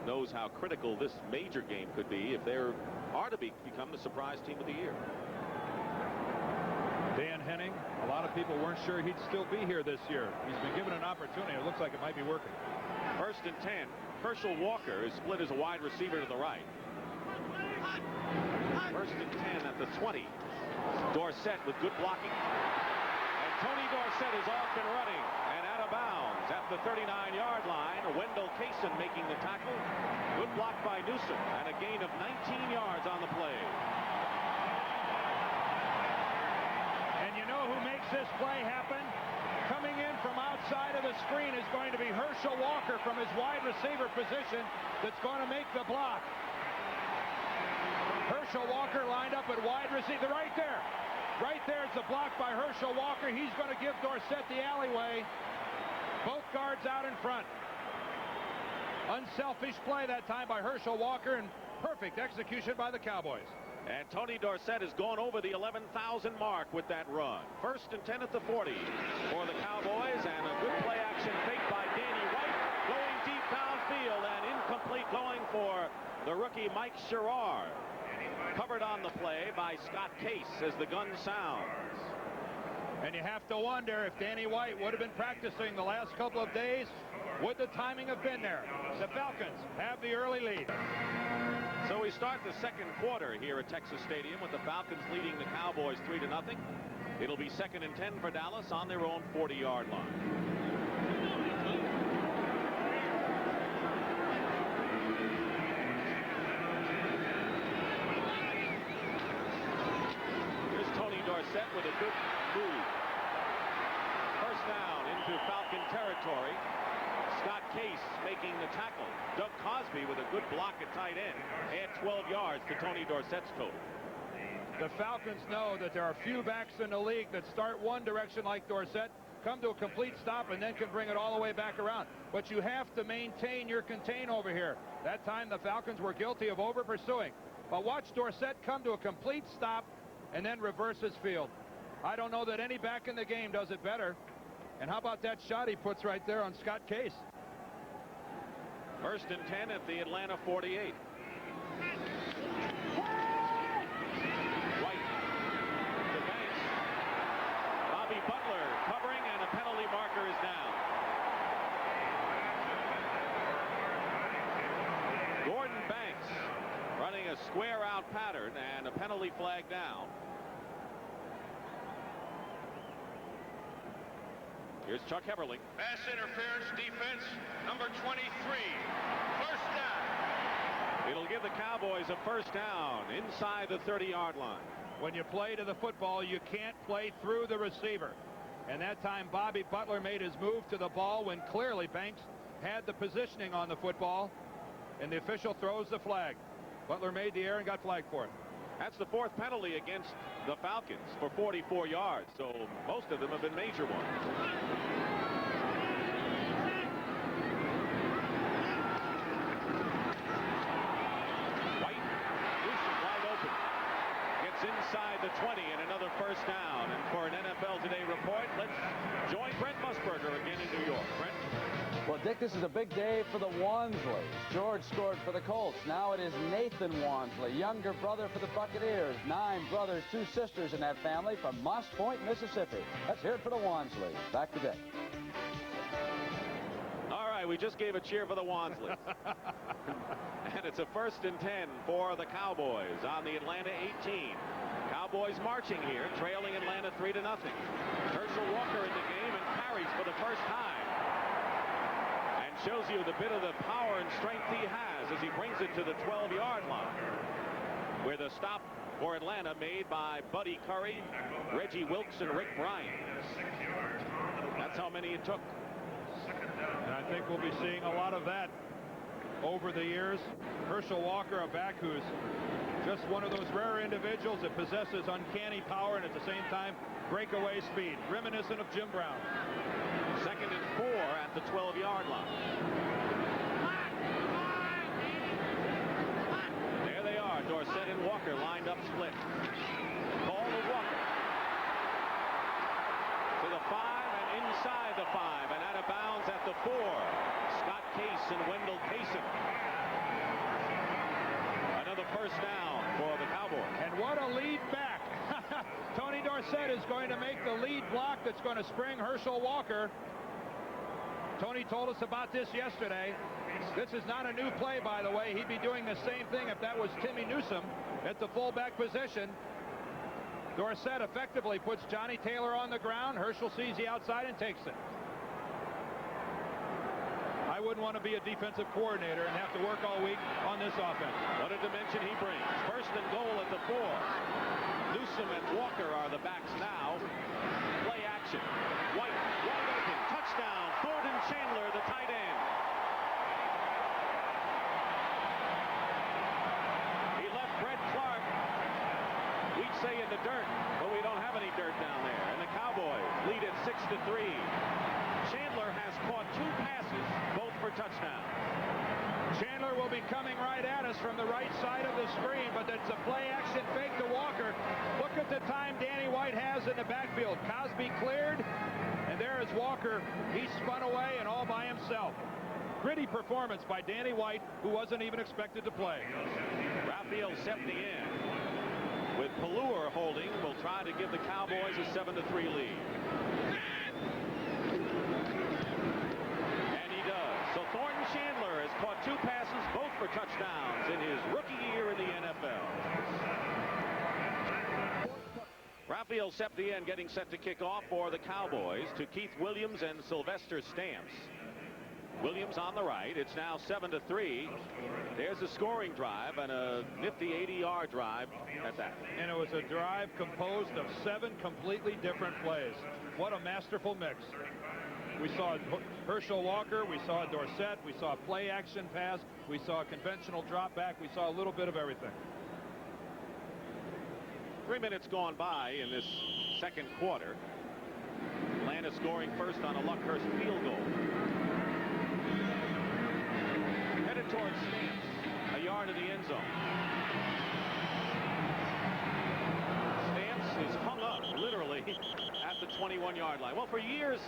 knows how critical this major game could be if they are to become the surprise team of the year. Dan Henning, a lot of people weren't sure he'd still be here this year. He's been given an opportunity. It looks like it might be working. 1st and 10. Herschel Walker is split as a wide receiver to the right. 1st and 10 at the 20. Dorsett with good blocking. And Tony Dorsett is off and running and out of bounds at the 39-yard line. Wendell Kaysen making the tackle. Good block by Newsom and a gain of 19 yards on the play. Who makes this play happen? Coming in from outside of the screen is going to be Herschel Walker from his wide receiver position that's going to make the block. Herschel Walker lined up at wide receiver right there. Right there is the block by Herschel Walker. He's going to give Dorsett the alleyway. Both guards out in front. Unselfish play that time by Herschel Walker, and perfect execution by the Cowboys. And Tony Dorsett has gone over the 11,000 mark with that run. 1st and 10 at the 40 for the Cowboys, and a good play action fake by Danny White, going deep downfield and incomplete, going for the rookie Mike Sherrard. Covered on the play by Scott Case as the gun sounds. And you have to wonder if Danny White would have been practicing the last couple of days, would the timing have been there? The Falcons have the early lead. So we start the second quarter here at Texas Stadium with the Falcons leading the Cowboys 3-0. It'll be 2nd and 10 for Dallas on their own 40-yard line. Here's Tony Dorsett with a good move. First down into Falcon territory. Scott Case making the tackle. Doug Cosby with a good block at tight end. Add 12 yards to Tony Dorsett's total. The Falcons know that there are few backs in the league that start one direction like Dorsett, come to a complete stop, and then can bring it all the way back around. But you have to maintain your contain over here. That time the Falcons were guilty of over-pursuing. But watch Dorsett come to a complete stop and then reverse his field. I don't know that any back in the game does it better. And how about that shot he puts right there on Scott Case? 1st and 10 at the Atlanta 48. White to Banks. Bobby Butler covering, and a penalty marker is down. Gordon Banks running a square out pattern, and a penalty flag down. Here's Chuck Heverling. Pass interference defense, number 23. First down. It'll give the Cowboys a first down inside the 30-yard line. When you play to the football, you can't play through the receiver. And that time, Bobby Butler made his move to the ball when clearly Banks had the positioning on the football, and the official throws the flag. Butler made the error and got flagged for it. That's the 4th penalty against the Falcons for 44 yards, so most of them have been major ones. White, Newsom wide open. Gets inside the 20 and another first down. And for an NFL Today report, let's join Brent Musburger again in New York. Brent? Well, Dick, this is a big day for the Wansleys. George scored for the Colts. Now it is Nathan Wansley, younger brother for the Buccaneers. 9 brothers, 2 sisters in that family from Moss Point, Mississippi. Let's hear it for the Wansleys. Back to Dick. All right, we just gave a cheer for the Wansleys. And it's a 1st and 10 for the Cowboys on the Atlanta 18. Cowboys marching here, trailing Atlanta 3-0. Herschel Walker in the game and carries for the first time. Shows you the bit of the power and strength he has as he brings it to the 12-yard line, where the stop for Atlanta made by Buddy Curry, Reggie Wilkes, and Rick Bryant. That's how many it took. And I think we'll be seeing a lot of that over the years. Herschel Walker, a back who's just one of those rare individuals that possesses uncanny power and at the same time breakaway speed, reminiscent of Jim Brown. 2nd and 4 at the 12-yard line. There they are, Dorsett and Walker lined up split. Ball to Walker. To the 5 and inside the 5 and out of bounds at the 4. Scott Case and Wendell Kaysen. Another first down for the Cowboys. And what a lead back. Tony Dorsett is going to make the lead block that's going to spring Herschel Walker. Tony told us about this yesterday. This is not a new play, by the way. He'd be doing the same thing if that was Timmy Newsom at the fullback position. Dorsett effectively puts Johnny Taylor on the ground. Herschel sees the outside and takes it. I wouldn't want to be a defensive coordinator and have to work all week on this offense. What a dimension he brings. 1st and goal at the 4. Newsom and Walker are the backs now. Play action. White wide open. Touchdown. Gordon Chandler, the tight end. He left Brett Clark, we'd say, in the dirt, but we don't have any dirt down there. And the Cowboys lead at 6-3. Chandler has caught 2 passes, both for touchdowns. Chandler will be coming right at us from the right side of the screen, but it's a play action fake to Walker. Look at the time Danny White has in the backfield. Cosby cleared, and there is Walker. He spun away and all by himself. Gritty performance by Danny White, who wasn't even expected to play. Raphael Septi in. Pelluer holding will try to give the Cowboys a 7-3 lead. And he does. So Thornton Chandler has caught 2 passes, both for touchdowns in his rookie year in the NFL. Rafael Septien getting set to kick off for the Cowboys to Keith Williams and Sylvester Stamps. Williams on the right. It's now 7-3. There's a scoring drive and a nifty 80-yard drive at that. And it was a drive composed of 7 completely different plays. What a masterful mix. We saw Herschel Walker, we saw Dorsett, we saw play action pass, we saw a conventional drop back, we saw a little bit of everything. 3 minutes gone by in this second quarter. Atlanta scoring first on a Luckhurst field goal. Headed towards Stamps, a yard of the end zone. Stamps is hung up literally at the 21-yard line. Well, for years,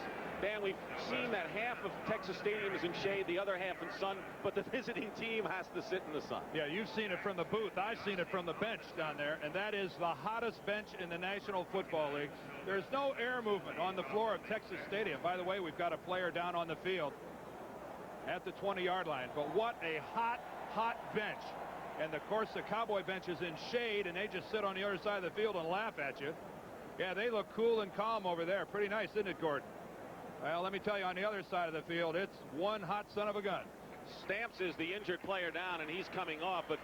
Dan, we've seen that half of Texas Stadium is in shade, the other half in sun, but the visiting team has to sit in the sun. Yeah, you've seen it from the booth. I've seen it from the bench down there, and that is the hottest bench in the National Football League. There's no air movement on the floor of Texas Stadium. By the way, we've got a player down on the field at the 20-yard line, but what a hot bench. And of course the Cowboy bench is in shade, and they just sit on the other side of the field and laugh at you. Yeah, they look cool and calm over there. Pretty nice, isn't it, Gordon? Well, let me tell you, on the other side of the field, it's one hot son of a gun. Stamps is the injured player down, and he's coming off. But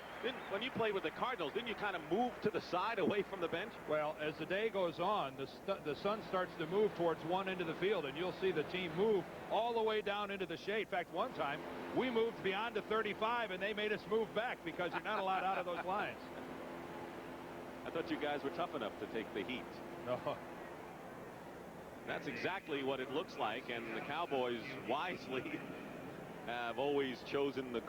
when you played with the Cardinals, didn't you kind of move to the side away from the bench? Well, as the day goes on, the sun starts to move towards one end of the field, and you'll see the team move all the way down into the shade. In fact, one time, we moved beyond the 35, and they made us move back because you're not allowed out of those lines. I thought you guys were tough enough to take the heat. No. That's exactly what it looks like, and the Cowboys wisely have always chosen the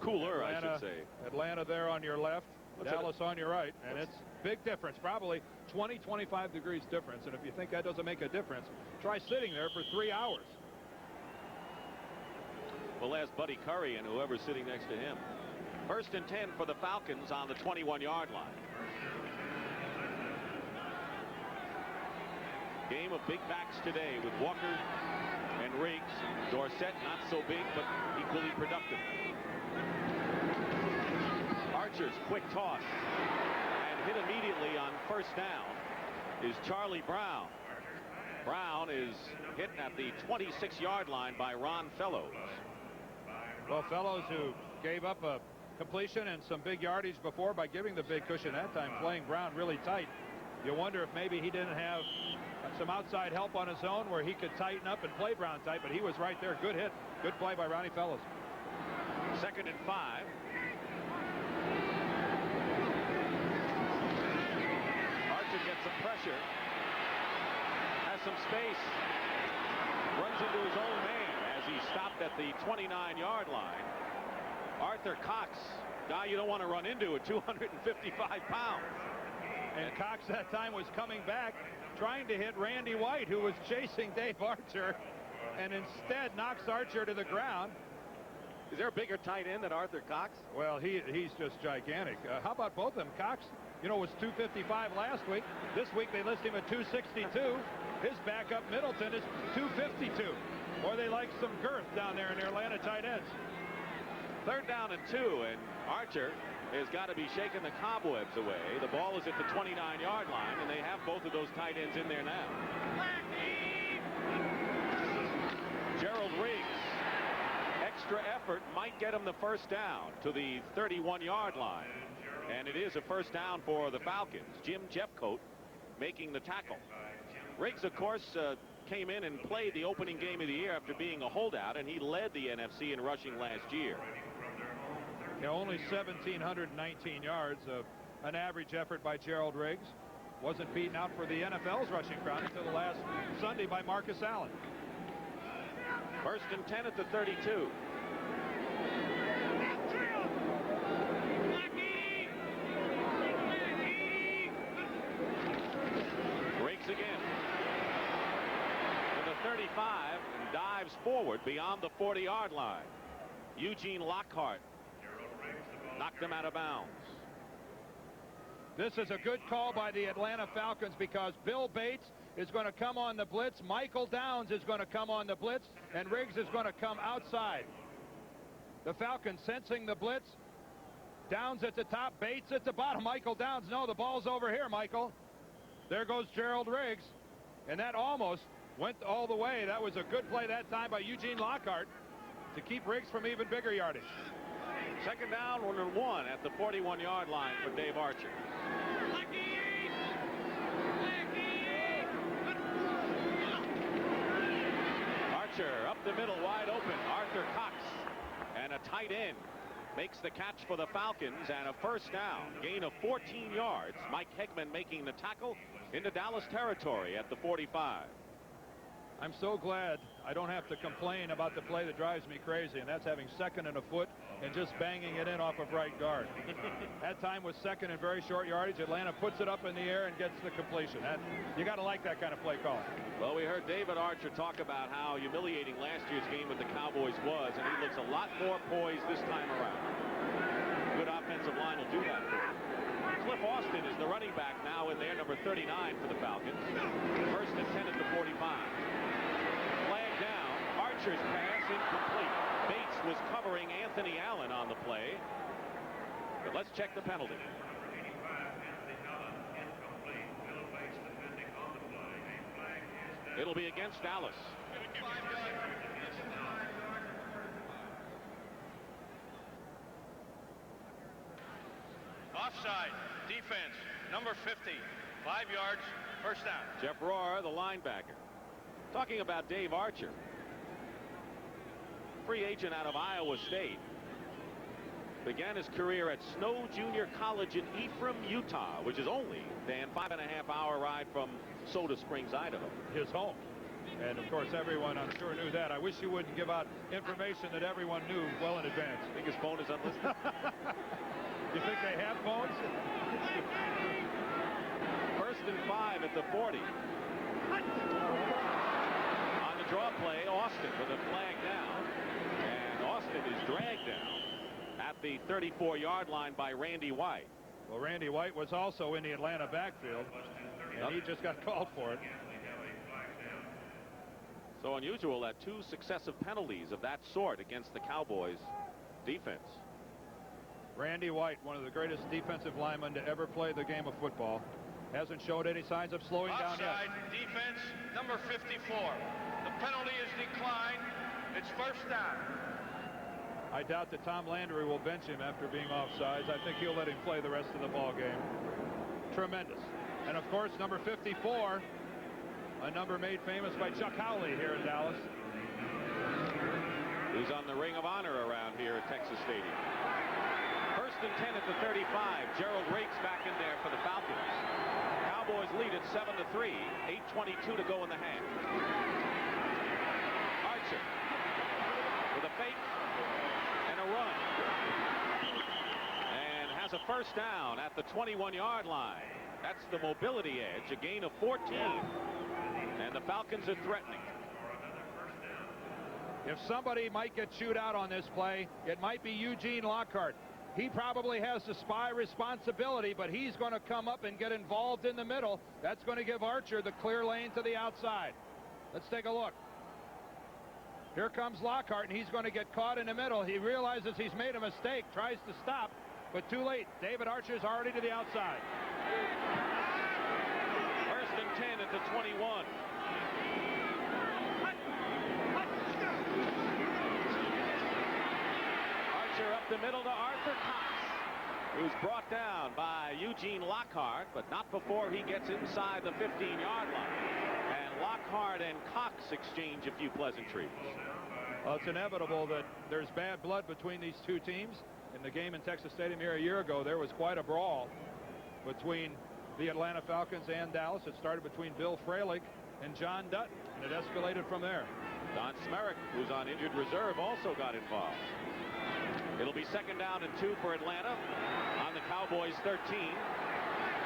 cooler, Atlanta, I should say. Atlanta there on your left, Dallas on your right, and it's big difference, probably 20-25 degrees difference. And if you think that doesn't make a difference, try sitting there for 3 hours. We'll ask Buddy Curry and whoever's sitting next to him. 1st and 10 for the Falcons on the 21-yard line. Game of big backs today with Walker and Riggs. Dorsett not so big, but equally productive. Archer's quick toss and hit immediately on 1st down is Charlie Brown. Brown is hit at the 26-yard line by Ron Fellows. Well, Fellows, who gave up a completion and some big yardage before by giving the big cushion that time, playing Brown really tight. You wonder if maybe he didn't have some outside help on his own where he could tighten up and play Brown tight, but he was right there. Good hit. Good play by Ronnie Fellows. 2nd and 5. Archer gets some pressure. Has some space. Runs into his own man as he stopped at the 29-yard line. Arthur Cox, guy you don't want to run into at 255 pounds. And Cox that time was coming back, trying to hit Randy White, who was chasing Dave Archer, and instead knocks Archer to the ground. Is there a bigger tight end than Arthur Cox? Well, he's just gigantic. How about both of them? Cox, you know, was 255 last week. This week they list him at 262. His backup Middleton is 252. Or they like some girth down there in their Atlanta tight ends. 3rd down and 2, and Archer has got to be shaking the cobwebs away. The ball is at the 29-yard line, and they have both of those tight ends in there now. Gerald Riggs, extra effort might get him the 1st down to the 31-yard line. And it is a 1st down for the Falcons. Jim Jeffcoat making the tackle. Riggs, of course, came in and played the opening game of the year after being a holdout, and he led the NFC in rushing last year. Yeah, only 1,719 yards of an average effort by Gerald Riggs. Wasn't beaten out for the NFL's rushing crown until the last Sunday by Marcus Allen. 1st and 10 at the 32. Riggs again to the 35 and dives forward beyond the 40-yard line. Eugene Lockhart knocked him out of bounds. This is a good call by the Atlanta Falcons because Bill Bates is going to come on the blitz. Michael Downs is going to come on the blitz, and Riggs is going to come outside. The Falcons sensing the blitz. Downs at the top, Bates at the bottom. Michael Downs, no, the ball's over here, Michael. There goes Gerald Riggs, and that almost went all the way. That was a good play that time by Eugene Lockhart to keep Riggs from even bigger yardage. Second down, 1 at the 41-yard line for Dave Archer. Archer up the middle, wide open. Arthur Cox, and a tight end makes the catch for the Falcons, and a first down. Gain of 14 yards. Mike Hegman making the tackle into Dallas territory at the 45. I'm so glad I don't have to complain about the play that drives me crazy, and that's having second and a foot and just banging it in off of right guard. That time was second and very short yardage. Atlanta puts it up in the air and gets the completion. You got to like that kind of play call. Well, we heard David Archer talk about how humiliating last year's game with the Cowboys was, and he looks a lot more poised this time around. Good offensive line will do that for him. Cliff Austin is the running back now in there, number 39 for the Falcons. First and 10 at the 45. Flag down. Archer's pass incomplete. Bates was covering Anthony Allen on the play. But let's check the penalty. It'll be against Dallas. Offside. Defense. Number 50. 5 yards. First down. Jeff Rohr, the linebacker. Talking about Dave Archer. Free agent out of Iowa State. Began his career at Snow Junior College in Ephraim, Utah, which is only, Dan, 5.5-hour ride from Soda Springs, Idaho. His home. And, of course, everyone, I'm sure, knew that. I wish you wouldn't give out information that everyone knew well in advance. I think his phone is unlisted. You think they have phones? First and 5 at the 40. On the draw play, Austin with a flag down. And Austin is dragged down at the 34-yard line by Randy White. Well, Randy White was also in the Atlanta backfield, and he just got called for it. So unusual that 2 successive penalties of that sort against the Cowboys defense. Randy White, one of the greatest defensive linemen to ever play the game of football, hasn't showed any signs of slowing down yet. Offside. Defense. Number 54. The penalty is declined. It's first down. I doubt that Tom Landry will bench him after being offsides. I think he'll let him play the rest of the ball game. Tremendous. And, of course, number 54, a number made famous by Chuck Howley here in Dallas. Who's on the Ring of Honor around here at Texas Stadium. First and 10 at the 35. Gerald Riggs back in there for the Falcons. Cowboys lead at 7-3. 8:22 to go in the half. Archer with a fake and a run. And has a first down at the 21-yard line. That's the mobility edge. A gain of 14. And the Falcons are threatening. If somebody might get chewed out on this play, it might be Eugene Lockhart. He probably has the spy responsibility, but he's going to come up and get involved in the middle. That's going to give Archer the clear lane to the outside. Let's take a look. Here comes Lockhart, and he's going to get caught in the middle. He realizes he's made a mistake, tries to stop, but too late. David Archer's already to the outside. First and 10 at the 21. Up the middle to Arthur Cox, who's brought down by Eugene Lockhart, but not before he gets inside the 15-yard line. And Lockhart and Cox exchange a few pleasantries. Well, it's inevitable that there's bad blood between these two teams. In the game in Texas Stadium here a year ago, there was quite a brawl between the Atlanta Falcons and Dallas. It started between Bill Fralick and John Dutton, and it escalated from there. Don Smerick, who's on injured reserve, also got involved. It'll be second down and 2 for Atlanta on the Cowboys 13.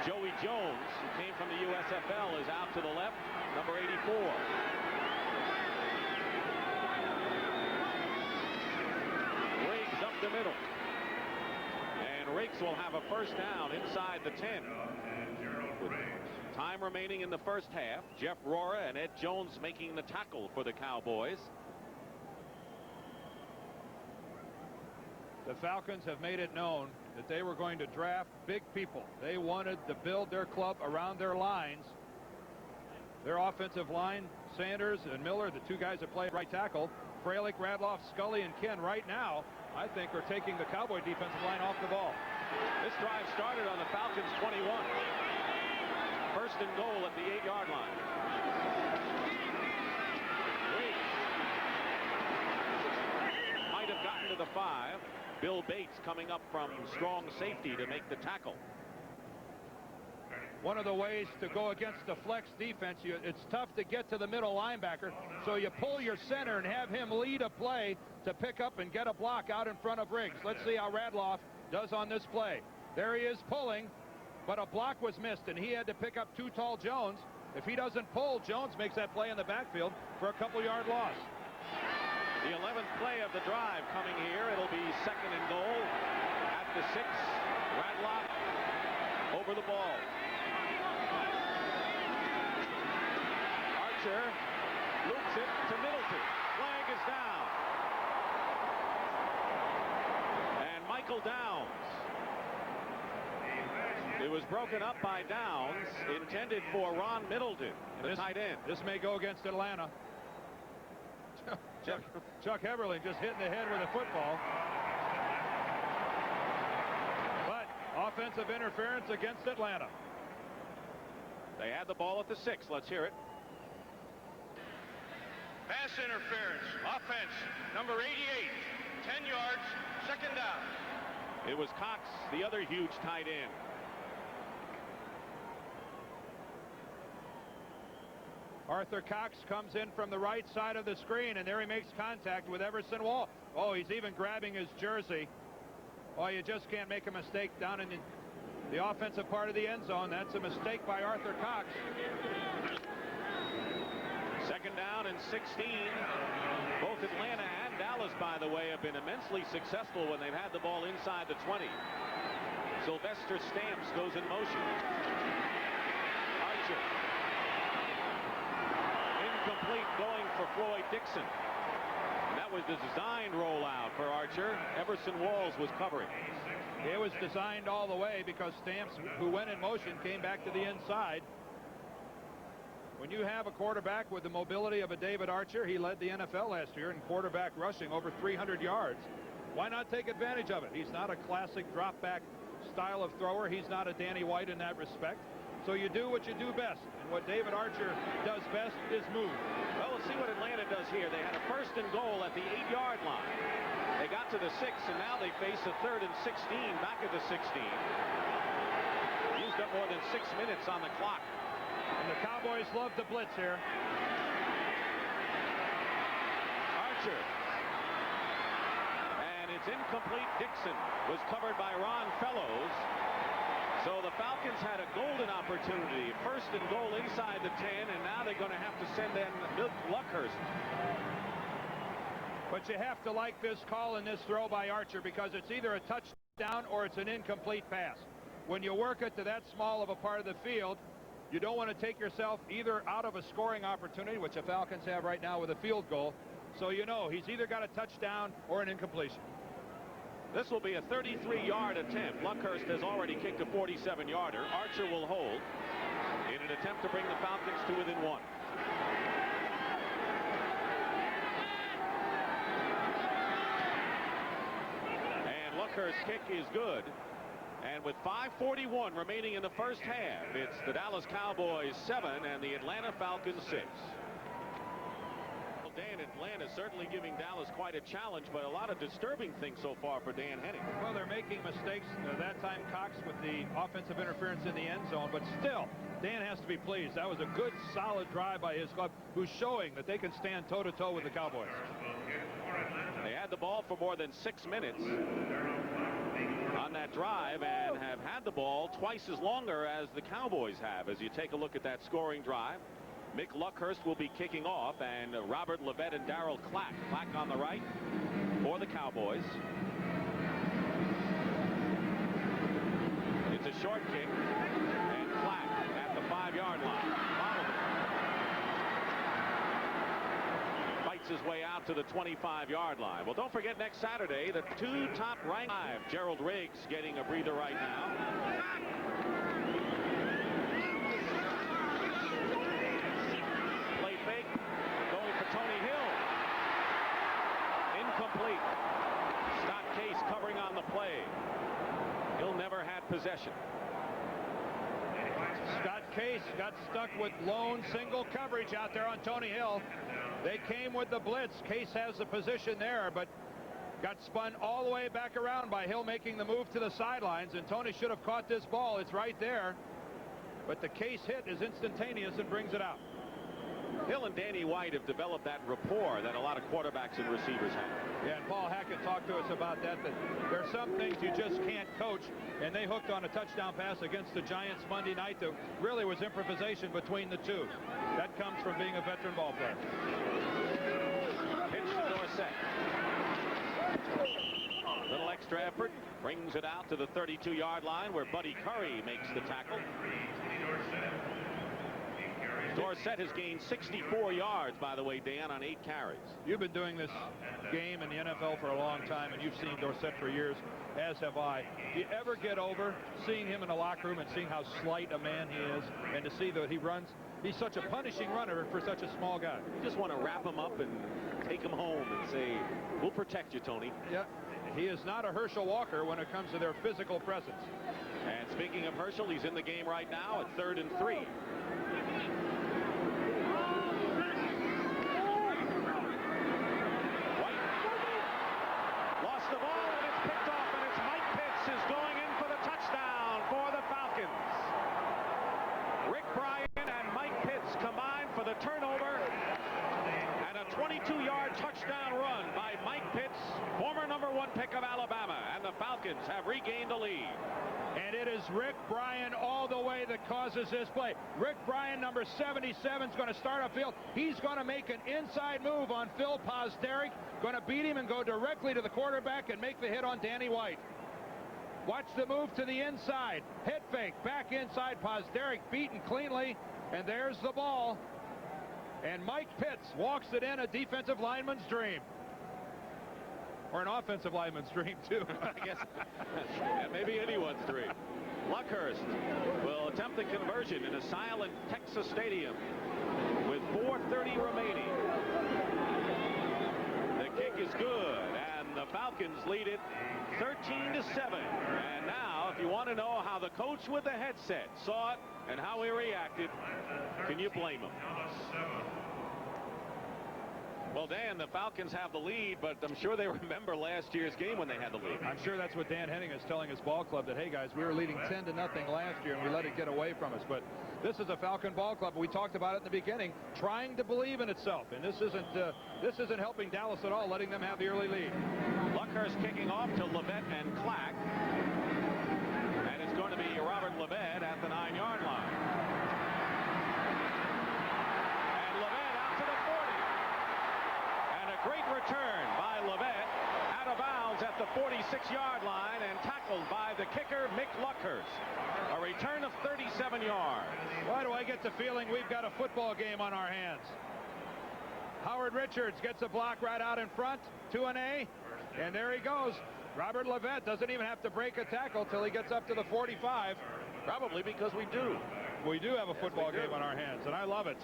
Joey Jones, who came from the USFL, is out to the left, number 84. Riggs up the middle. And And Riggs will have a first down inside the 10. With time remaining in the first half, Jeff Rora and Ed Jones making the tackle for the Cowboys. The Falcons have made it known that they were going to draft big people. They wanted to build their club around their lines. Their offensive line, Sanders and Miller, the two guys that play at right tackle, Fralick, Radloff, Scully, and Ken right now, I think, are taking the Cowboy defensive line off the ball. This drive started on the Falcons' 21. First and goal at the 8-yard line. Riggs might have gotten to the 5. Bill Bates coming up from strong safety to make the tackle. One of the ways to go against the flex defense, it's tough to get to the middle linebacker, so you pull your center and have him lead a play to pick up and get a block out in front of Riggs. Let's see how Radloff does on this play. There he is pulling, but a block was missed, and he had to pick up too tall Jones. If he doesn't pull, Jones makes that play in the backfield for a couple-yard loss. The 11th play of the drive coming here. It'll be second and goal at the 6. Radloff over the ball. Archer loops it to Middleton. Flag is down. And Michael Downs. It was broken up by Downs, intended for Ron Middleton, the tight end. This may go against Atlanta. Chuck Heberling just hitting the head with a football. But offensive interference against Atlanta. They had the ball at the 6. Let's hear it. Pass interference. Offense. Number 88. 10 yards. Second down. It was Cox, the other huge tight end. Arthur Cox comes in from the right side of the screen, and there he makes contact with Everson Wall. Oh, he's even grabbing his jersey. Oh, you just can't make a mistake down in the offensive part of the end zone. That's a mistake by Arthur Cox. Second down and 16. Both Atlanta and Dallas, by the way, have been immensely successful when they've had the ball inside the 20. Sylvester Stamps goes in motion. Archer. Incomplete, going for Floyd Dixon. And that was the designed rollout for Archer. Everson Walls was covering. It was designed all the way because Stamps, who went in motion, came back to the inside. When you have a quarterback with the mobility of a David Archer, he led the NFL last year in quarterback rushing over 300 yards. Why not take advantage of it? He's not a classic drop back style of thrower. He's not a Danny White in that respect. So you do what you do best, and what David Archer does best is move. Well, let's see what Atlanta does here. They had a first and goal at the 8-yard line. They got to the 6, and now they face a 3rd and 16 back at the 16. Used up more than 6 minutes on the clock. And the Cowboys love the blitz here. Archer. And it's incomplete. Dixon was covered by Ron Fellows. So the Falcons had a golden opportunity. First and goal inside the 10, and now they're going to have to send in Luckhurst. But you have to like this call and this throw by Archer because it's either a touchdown or it's an incomplete pass. When you work it to that small of a part of the field, you don't want to take yourself either out of a scoring opportunity, which the Falcons have right now with a field goal. So you know he's either got a touchdown or an incompletion. This will be a 33-yard attempt. Luckhurst has already kicked a 47-yarder. Archer will hold in an attempt to bring the Falcons to within 1. And Luckhurst's kick is good. And with 5:41 remaining in the first half, it's the Dallas Cowboys 7 and the Atlanta Falcons 6. Dan, Atlanta certainly giving Dallas quite a challenge, but a lot of disturbing things so far for Dan Henning. Well, they're making mistakes. That time Cox with the offensive interference in the end zone, but still, Dan has to be pleased. That was a good, solid drive by his club, who's showing that they can stand toe-to-toe with the Cowboys. They had the ball for more than 6 minutes on that drive and have had the ball twice as longer as the Cowboys have. As you take a look at that scoring drive, Mick Luckhurst will be kicking off, and Robert LaVette and Darrell Clack. Clack on the right for the Cowboys. the short kick, and Clack at the 5-yard line. Followed it. Fights his way out to the 25-yard line. Well, don't forget next Saturday, the 2 top-ranked. Gerald Riggs getting a breather right now. Play fake, going for Tony Hill. Incomplete. Scott Case covering on the play. Hill never had possession. Scott Case got stuck with lone single coverage out there on Tony Hill. They came with the blitz. Case has the position there, but got spun all the way back around by Hill making the move to the sidelines, and Tony should have caught this ball. It's right there, but the Case hit is instantaneous and brings it out. Hill and Danny White have developed that rapport that a lot of quarterbacks and receivers have. Yeah, and Paul Hackett talked to us about that there are some things you just can't coach, and they hooked on a touchdown pass against the Giants Monday night that really was improvisation between the two. That comes from being a veteran ball player. Pitch to Dorsett. Little extra effort brings it out to the 32-yard line where Buddy Curry makes the tackle. Dorsett has gained 64 yards, by the way, Dan, on 8 carries. You've been doing this game in the NFL for a long time, and you've seen Dorsett for years, as have I. Do you ever get over seeing him in the locker room and seeing how slight a man he is, and to see that he runs? He's such a punishing runner for such a small guy. You just want to wrap him up and take him home and say, we'll protect you, Tony. Yeah, he is not a Herschel Walker when it comes to their physical presence. And speaking of Herschel, he's in the game right now at 3rd and 3. The ball, and it's picked off, and it's Mike Pitts is going in for the touchdown for the Falcons. Rick Bryan and Mike Pitts combined for the turnover, and a 22-yard touchdown run by Mike Pitts, former #1 pick of Alabama, and the Falcons have regained the lead. And it is Rick Bryan all the way that causes this play. Rick Bryan, number 77, is going to start upfield. He's going to make an inside move on Phil Pozderac. Going to beat him and go directly to the quarterback and make the hit on Danny White. Watch the move to the inside. Head fake, back inside. Pozderac beaten cleanly. And there's the ball. And Mike Pitts walks it in, a defensive lineman's dream. Or an offensive lineman's dream, too. I guess. Yeah, maybe anyone's dream. Luckhurst will attempt the conversion in a silent Texas stadium with 4:30 remaining. The kick is good, and the Falcons lead it 13-7. And now, if you want to know how the coach with the headset saw it and how he reacted, can you blame him? Well, Dan, the Falcons have the lead, but I'm sure they remember last year's game when they had the lead. I'm sure that's what Dan Henning is telling his ball club, that, hey, guys, we were leading 10-0 last year, and we let it get away from us. But this is a Falcon ball club. We talked about it in the beginning, trying to believe in itself. And this isn't helping Dallas at all, letting them have the early lead. Luckhurst kicking off to LAVETTE and Clack. And it's going to be Robert LAVETTE at the 9-yard line. Great return by LAVETTE, out of bounds at the 46-yard line and tackled by the kicker, Mick Luckhurst. A return of 37 yards. Why do I get the feeling we've got a football game on our hands? Howard Richards gets a block right out in front, 2-A, and there he goes. Robert LAVETTE doesn't even have to break a tackle till he gets up to the 45. Probably because we do. We do have a football game on our hands, and I love it.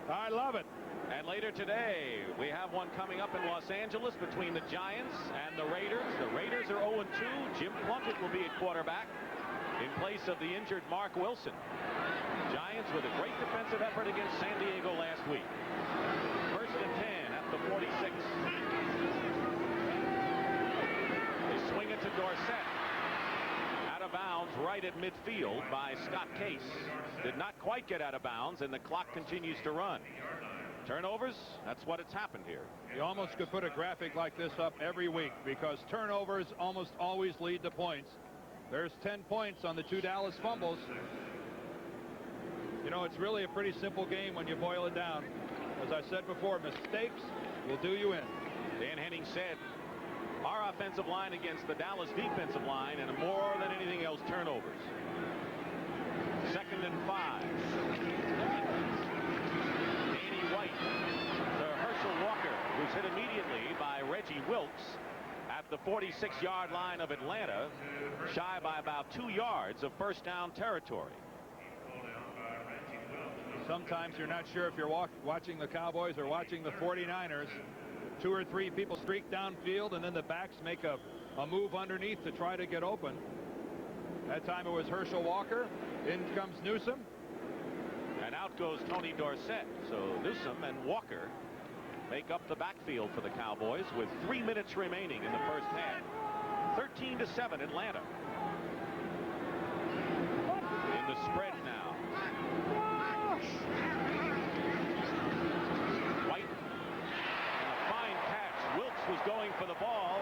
I love it. And later today, we have one coming up in Los Angeles between the Giants and the Raiders. The Raiders are 0-2. Jim Plunkett will be at quarterback in place of the injured Mark Wilson. Giants with a great defensive effort against San Diego last week. 1st and 10 at the 46. They swing it to Dorsett. Out of bounds right at midfield by Scott Case. Did not quite get out of bounds, and the clock continues to run. Turnovers, that's what it's happened here. You almost could put a graphic like this up every week, because turnovers almost always lead to points. There's 10 points on the 2 Dallas fumbles. You know, it's really a pretty simple game when you boil it down. As I said before, mistakes will do you in. Dan Henning said, our offensive line against the Dallas defensive line, and more than anything else, turnovers. 2nd and 5. Danny White to Herschel Walker, who's hit immediately by Reggie Wilkes at the 46-yard line of Atlanta, shy by about 2 yards of first down territory. Sometimes you're not sure if you're watching the Cowboys or watching the 49ers. 2 or 3 people streak downfield, and then the backs make a move underneath to try to get open. That time it was Herschel Walker. In comes Newsome. And out goes Tony Dorsett. So Newsome and Walker make up the backfield for the Cowboys with 3 minutes remaining in the first half. 13-7 Atlanta. In the spread now. White. And a fine catch. Wilkes was going for the ball.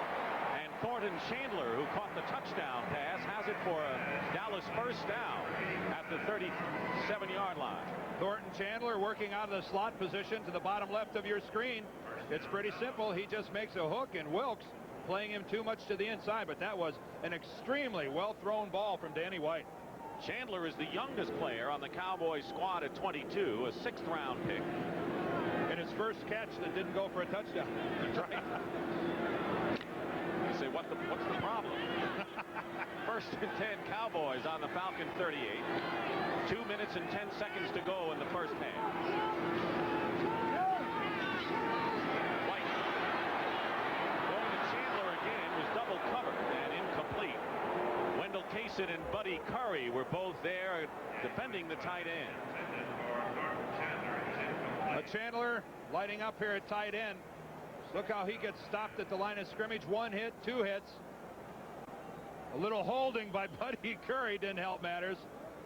And Thornton Chandler, who caught the touchdown pass, has it for a Dallas first down at the 37-yard line. Thornton Chandler working out of the slot position to the bottom left of your screen. It's pretty simple. He just makes a hook, and Wilkes playing him too much to the inside, but that was an extremely well-thrown ball from Danny White. Chandler is the youngest player on the Cowboys squad at 22, a 6th-round pick. And his first catch that didn't go for a touchdown. That's right. You say, what's the problem? 1st and 10 Cowboys on the Falcon 38. 2 minutes and 10 seconds to go in the first half. White going to Chandler again, was double covered and incomplete. Wendell Kaysen and Buddy Curry were both there defending the tight end. Chandler lighting up here at tight end. Look how he gets stopped at the line of scrimmage. 1 hit, 2 hits. A little holding by Buddy Curry didn't help matters.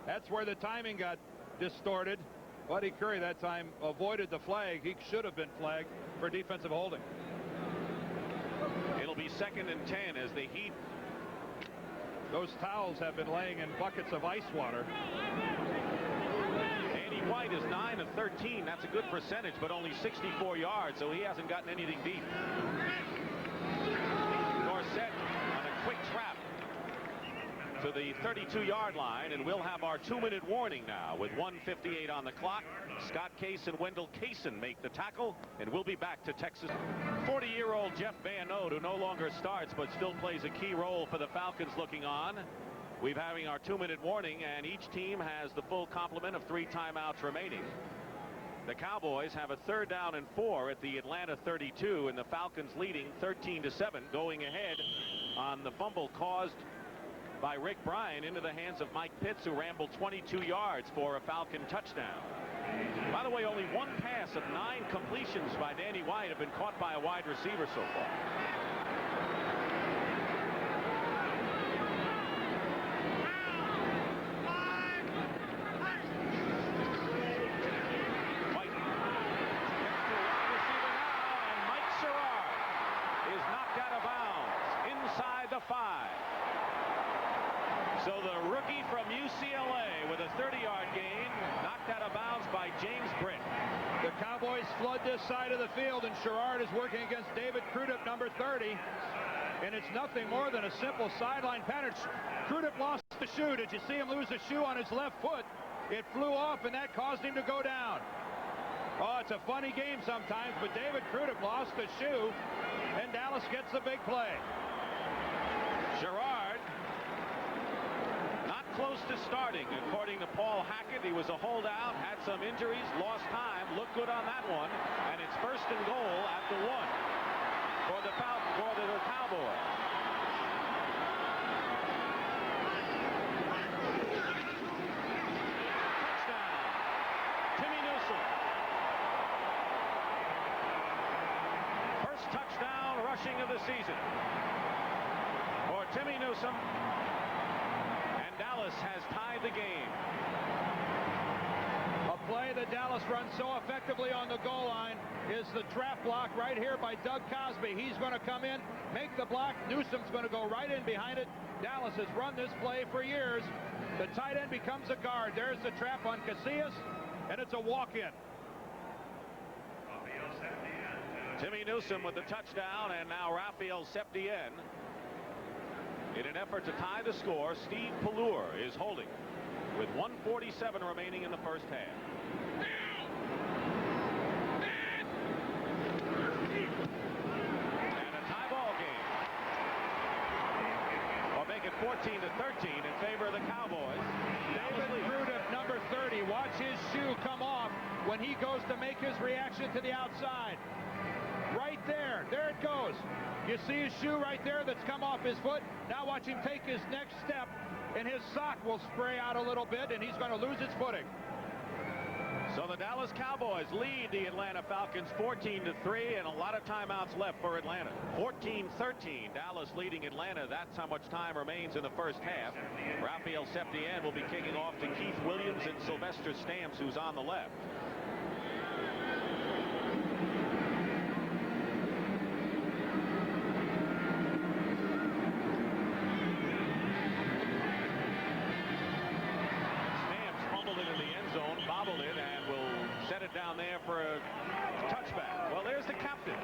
That's where the timing got distorted. Buddy Curry that time avoided the flag. He should have been flagged for defensive holding. It'll be 2nd and 10 as the Heat. Those towels have been laying in buckets of ice water. Danny White is 9 of 13. That's a good percentage, but only 64 yards, so he hasn't gotten anything deep. Dorsett on a quick trap to the 32-yard line, and we'll have our 2-minute warning now with 1:58 on the clock. Scott Case and Wendell Kaysen make the tackle, and we'll be back to Texas. 40-year-old Jeff Van Note, who no longer starts but still plays a key role for the Falcons, looking on. We're having our 2-minute warning, and each team has the full complement of 3 timeouts remaining. The Cowboys have a 3rd down and 4 at the Atlanta 32, and the Falcons leading 13-7, going ahead on the fumble caused by Rick Bryan into the hands of Mike Pitts, who rambled 22 yards for a Falcon touchdown. By the way, only 1 pass of 9 completions by Danny White have been caught by a wide receiver so far. White gets to a wide receiver now, and Mike Sherrard is knocked out of bounds inside the 5. So the rookie from UCLA with a 30-yard gain, knocked out of bounds by James Britt. The Cowboys flood this side of the field, and Sherrard is working against David Crudup, number 30. And it's nothing more than a simple sideline pattern. Crudup lost the shoe. Did you see him lose a shoe on his left foot? It flew off, and that caused him to go down. Oh, it's a funny game sometimes, but David Crudup lost the shoe, and Dallas gets the big play. Sherrard close to starting, according to Paul Hackett. He was a holdout, had some injuries, lost time, looked good on that one, and it's 1st and goal at the 1 for the Cowboys. Touchdown, Timmy Newsome. First touchdown rushing of the season for Timmy Newsome. Dallas has tied the game. A play that Dallas runs so effectively on the goal line is the trap block right here by Doug Cosby. He's going to come in, make the block. Newsome's going to go right in behind it. Dallas has run this play for years. The tight end becomes a guard. There's the trap on Casillas, and it's a walk-in. Timmy Newsome with the touchdown, and now Raphael Septien. In an effort to tie the score, Steve Pellure is holding. with 1:47 remaining in the first half. And a tie ball game. Or make it 14-13 in favor of the Cowboys. David Crudup, number 30. Watch his shoe come off when he goes to make his reaction to the outside. Right there. There it goes. You see his shoe right there that's come off his foot. Now watch him take his next step, and his sock will spray out a little bit, and he's going to lose his footing. So the Dallas Cowboys lead the Atlanta Falcons 14-3, and a lot of timeouts left for Atlanta. 14-13, Dallas leading Atlanta. That's how much time remains in the first half. Rafael Septien will be kicking off to Keith Williams and Sylvester Stamps, who's on the left. Bobbled it and will set it down there for a touchback. Well, there's the captain.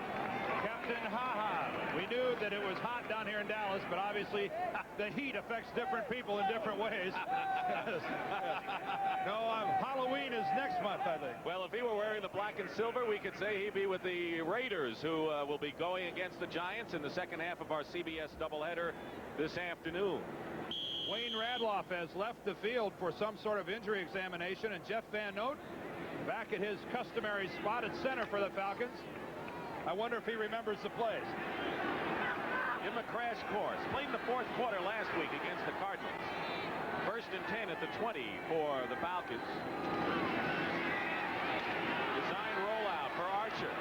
Captain Ha-Ha. We knew that it was hot down here in Dallas, but obviously the heat affects different people in different ways. Halloween is next month, I think. Well, if he were wearing the black and silver, we could say he'd be with the Raiders, who will be going against the Giants in the second half of our CBS doubleheader this afternoon. Wayne Radloff has left the field for some sort of injury examination, and Jeff Van Note back at his customary spot at center for the Falcons. I wonder if he remembers the plays. Give him a crash course. Played in the fourth quarter last week against the Cardinals. 1st and 10 at the 20 for the Falcons. Design rollout for Archer.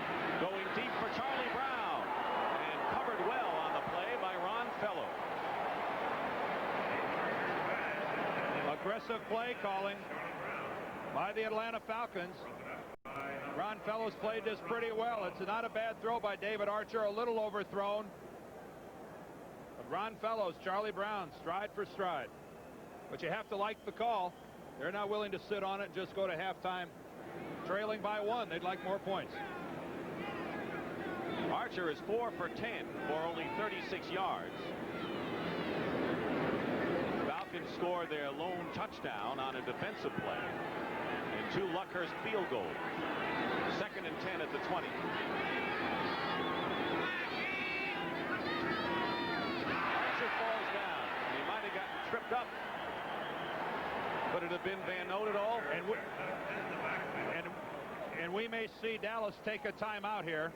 Going deep for Charlie Brown. And covered well on the play by Ron Fellow. Aggressive play calling by the Atlanta Falcons. Ron Fellows played this pretty well. It's not a bad throw by David Archer, a little overthrown. But Ron Fellows, Charlie Brown, stride for stride. But you have to like the call. They're not willing to sit on it and just go to halftime trailing by 1. They'd like more points. Archer is 4 for 10 for only 36 yards. Falcons scored their lone touchdown on a defensive play and 2 Luckhurst field goals. 2nd and 10 at the 20. Archer falls down. He might have gotten tripped up. Could it have been Van Note at all? And we may see Dallas take a timeout here.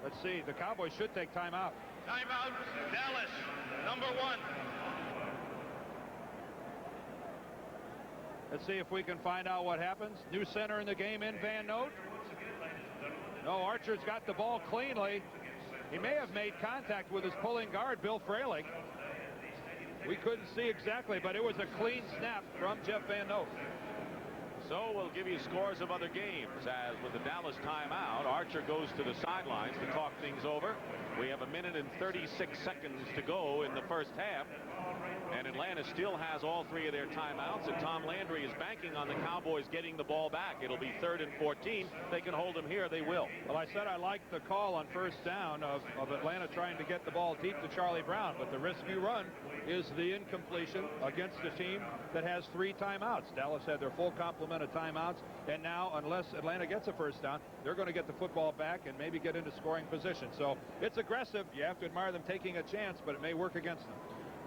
Let's see. The Cowboys should take timeout. Timeout, Dallas, number 1. Let's see if we can find out what happens. New center in the game in Van Note. No, Archer's got the ball cleanly. He may have made contact with his pulling guard, Bill Fralick. We couldn't see exactly, but it was a clean snap from Jeff Van Note. So we'll give you scores of other games. As with the Dallas timeout, Archer goes to the sidelines to talk things over. We have 1 minute and 36 seconds to go in the first half. And Atlanta still has all 3 of their timeouts, and Tom Landry is banking on the Cowboys getting the ball back. It'll be 3rd and 14. They can hold them here. They will. Well, I said I liked the call on first down of Atlanta trying to get the ball deep to Charlie Brown, but the risk you run is the incompletion against a team that has 3 timeouts. Dallas had their full complement of timeouts, and now, unless Atlanta gets a first down, they're going to get the football back and maybe get into scoring position. So it's aggressive. You have to admire them taking a chance, but it may work against them.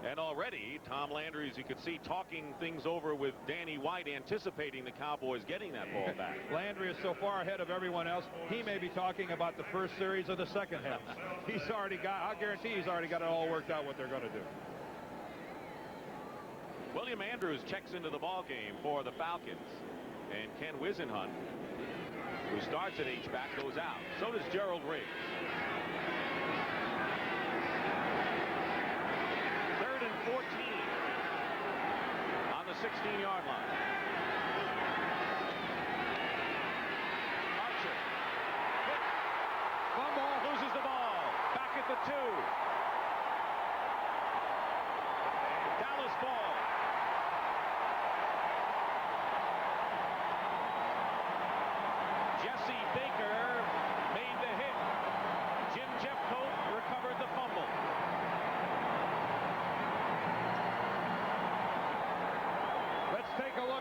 And already, Tom Landry, as you could see, talking things over with Danny White, anticipating the Cowboys getting that ball back. Landry is so far ahead of everyone else, he may be talking about the first series of the second half. He's already got, I guarantee he's already got it all worked out what they're going to do. William Andrews checks into the ball game for the Falcons. And Ken Wisenhunt, who starts at H-back, goes out. So does Gerald Riggs. 3rd and 14 on the 16-yard line. Archer. Fumble. Loses the ball. Back at the 2. Dallas ball. Jesse Baker made the hit. Jim Jeffcoat recovered the fumble.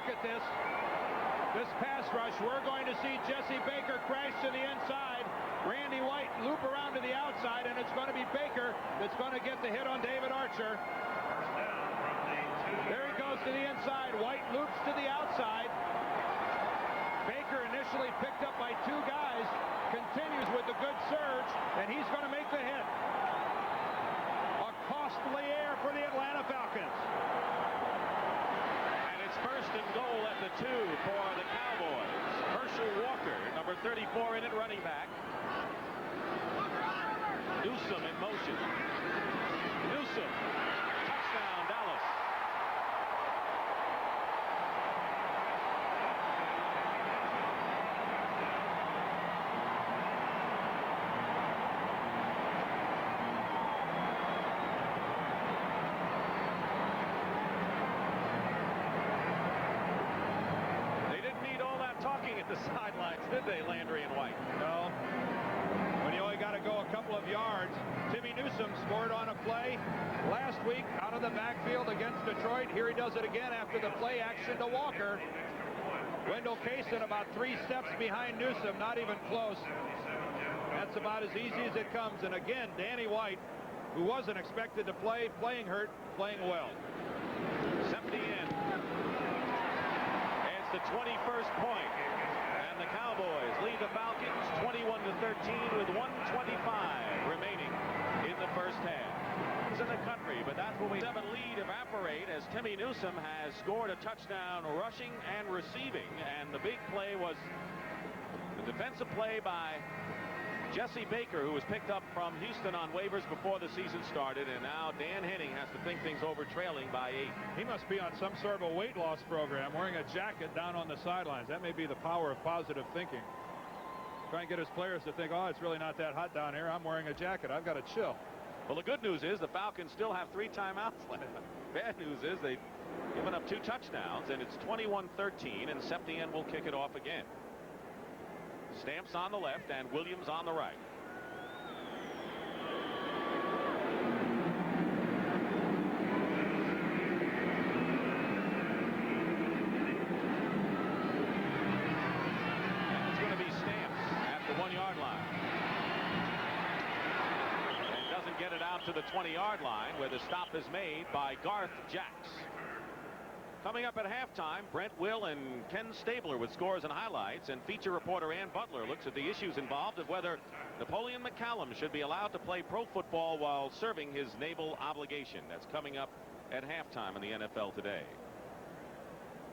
look at this. This pass rush, we're going to see Jesse Baker crash to the inside. Randy White loop around to the outside, and it's going to be Baker that's going to get the hit on David Archer. There he goes to the inside. White loops to the outside. Baker initially picked up by two guys, continues with the good surge, and he's going to make the hit. A costly error for the Atlanta Falcons. And it's first and goal at the 2 for the Cowboys. Herschel Walker, number 34 in it, running back. Newsome in motion. Newsome. Touchdown, Dallas. At the sidelines, did they, Landry and White? No. When you only got to go a couple of yards. Timmy Newsome scored on a play last week out of the backfield against Detroit. Here he does it again after the play action to Walker. Wendell Kaysen about 3 steps behind Newsome, not even close. That's about as easy as it comes. And again, Danny White, who wasn't expected to play, playing hurt, playing well. 70 in. It's the 21st point. And the Cowboys lead the Falcons 21-13 with 1:25 remaining in the first half. It's in the country, but that's when we 7 lead evaporate as Timmy Newsome has scored a touchdown rushing and receiving. And the big play was the defensive play by Jesse Baker, who was picked up from Houston on waivers before the season started, and now Dan Henning has to think things over, trailing by 8. He must be on some sort of a weight loss program, wearing a jacket down on the sidelines. That may be the power of positive thinking. Try and get his players to think, oh, it's really not that hot down here. I'm wearing a jacket. I've got to chill. Well, the good news is the Falcons still have 3 timeouts left. Bad news is they've given up 2 touchdowns, and it's 21-13, and Septien will kick it off again. Stamps on the left and Williams on the right. And it's going to be Stamps at the 1-yard line. And doesn't get it out to the 20-yard line, where the stop is made by Garth Jacks. Coming up at halftime, Brent Will and Ken Stabler with scores and highlights, and feature reporter Ann Butler looks at the issues involved of whether Napoleon McCallum should be allowed to play pro football while serving his naval obligation. That's coming up at halftime in the NFL today.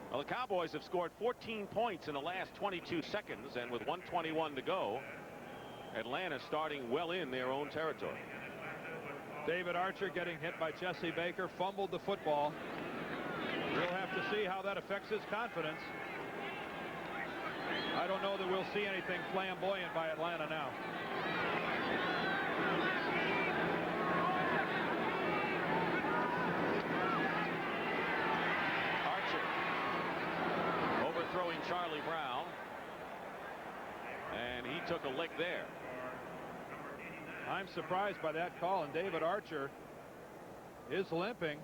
Well, the Cowboys have scored 14 points in the last 22 seconds, and with 1:21 to go, Atlanta starting well in their own territory. David Archer getting hit by Jesse Baker, fumbled the football. We'll have to see how that affects his confidence. I don't know that we'll see anything flamboyant by Atlanta now. Archer overthrowing Charlie Brown, and he took a lick there. I'm surprised by that call, and David Archer is limping.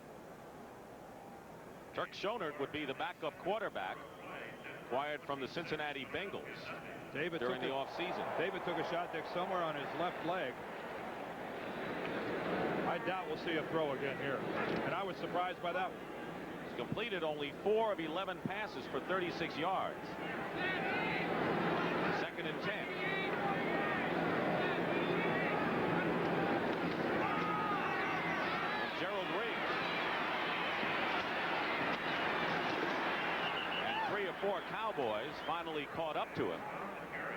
Turk Schonert would be the backup quarterback, acquired from the Cincinnati Bengals during the offseason. David took a shot, Dick, somewhere on his left leg. I doubt we'll see a throw again here, and I was surprised by that one. He's completed only 4 of 11 passes for 36 yards. 2nd and 10. Gerald Riggs. 3 or 4 Cowboys finally caught up to him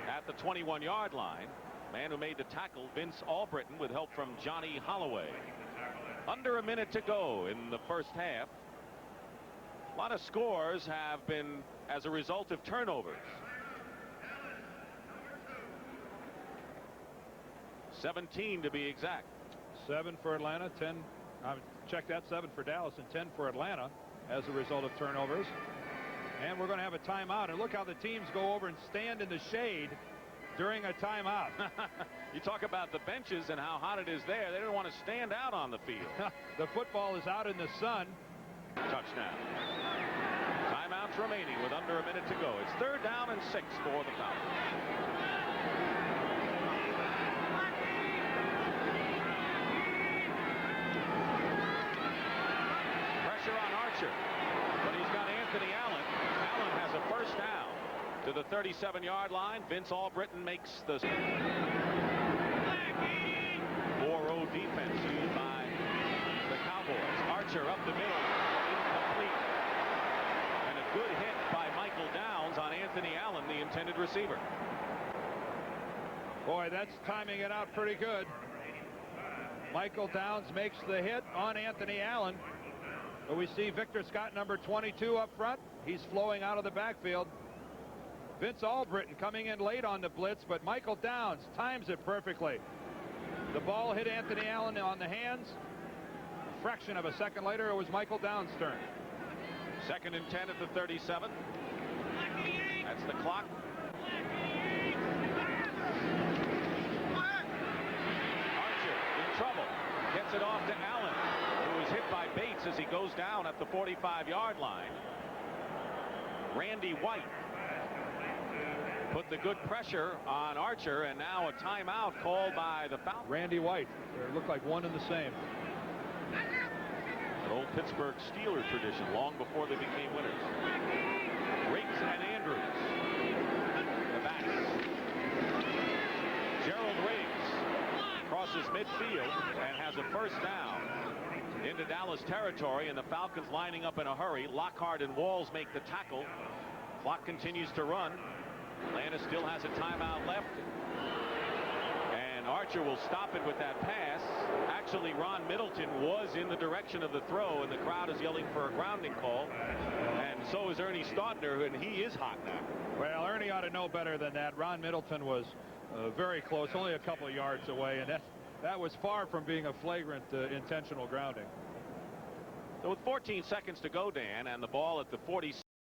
at the 21-yard line. Man who made the tackle, Vince Albritton, with help from Johnny Holloway. Under a minute to go in the first half. A lot of scores have been as a result of turnovers. 17 to be exact. 7 for Atlanta, 10. Check that, 7 for Dallas and 10 for Atlanta as a result of turnovers. And we're going to have a timeout. And look how the teams go over and stand in the shade during a timeout. You talk about the benches and how hot it is there. They don't want to stand out on the field. The football is out in the sun. Touchdown. Timeout remaining with under a minute to go. It's 3rd down and 6 for the Falcons. Pressure on Archer, but he's got Anthony Allen. Allen has a first down to the 37-yard line. Vince Albritton makes the 4-row defense used by the Cowboys. Archer up the middle, incomplete. And a good hit by Michael Downs on Anthony Allen, the intended receiver. Boy, that's timing it out pretty good. Michael Downs makes the hit on Anthony Allen. But we see Victor Scott, number 22, up front. He's flowing out of the backfield. Vince Albritton coming in late on the blitz, but Michael Downs times it perfectly. The ball hit Anthony Allen on the hands. A fraction of a second later, it was Michael Downs' turn. 2nd and 10 at the 37. That's the clock. Archer in trouble. Gets it off to Allen, who is hit by Bates as he goes down at the 45-yard line. Randy White put the good pressure on Archer, and now a timeout called by the Falcons. Randy White. They look like one and the same. An old Pittsburgh Steelers tradition, long before they became winners. Riggs and Andrews. The backs. Gerald Riggs crosses midfield and has a first down into Dallas territory, and the Falcons lining up in a hurry. Lockhart and Walls make the tackle. Clock continues to run. Atlanta still has a timeout left. And Archer will stop it with that pass. Actually, Ron Middleton was in the direction of the throw, and the crowd is yelling for a grounding call. And so is Ernie Staudner, and he is hot now. Well, Ernie ought to know better than that. Ron Middleton was very close, only a couple of yards away, and that was far from being a flagrant intentional grounding. So with 14 seconds to go, Dan, and the ball at the 46.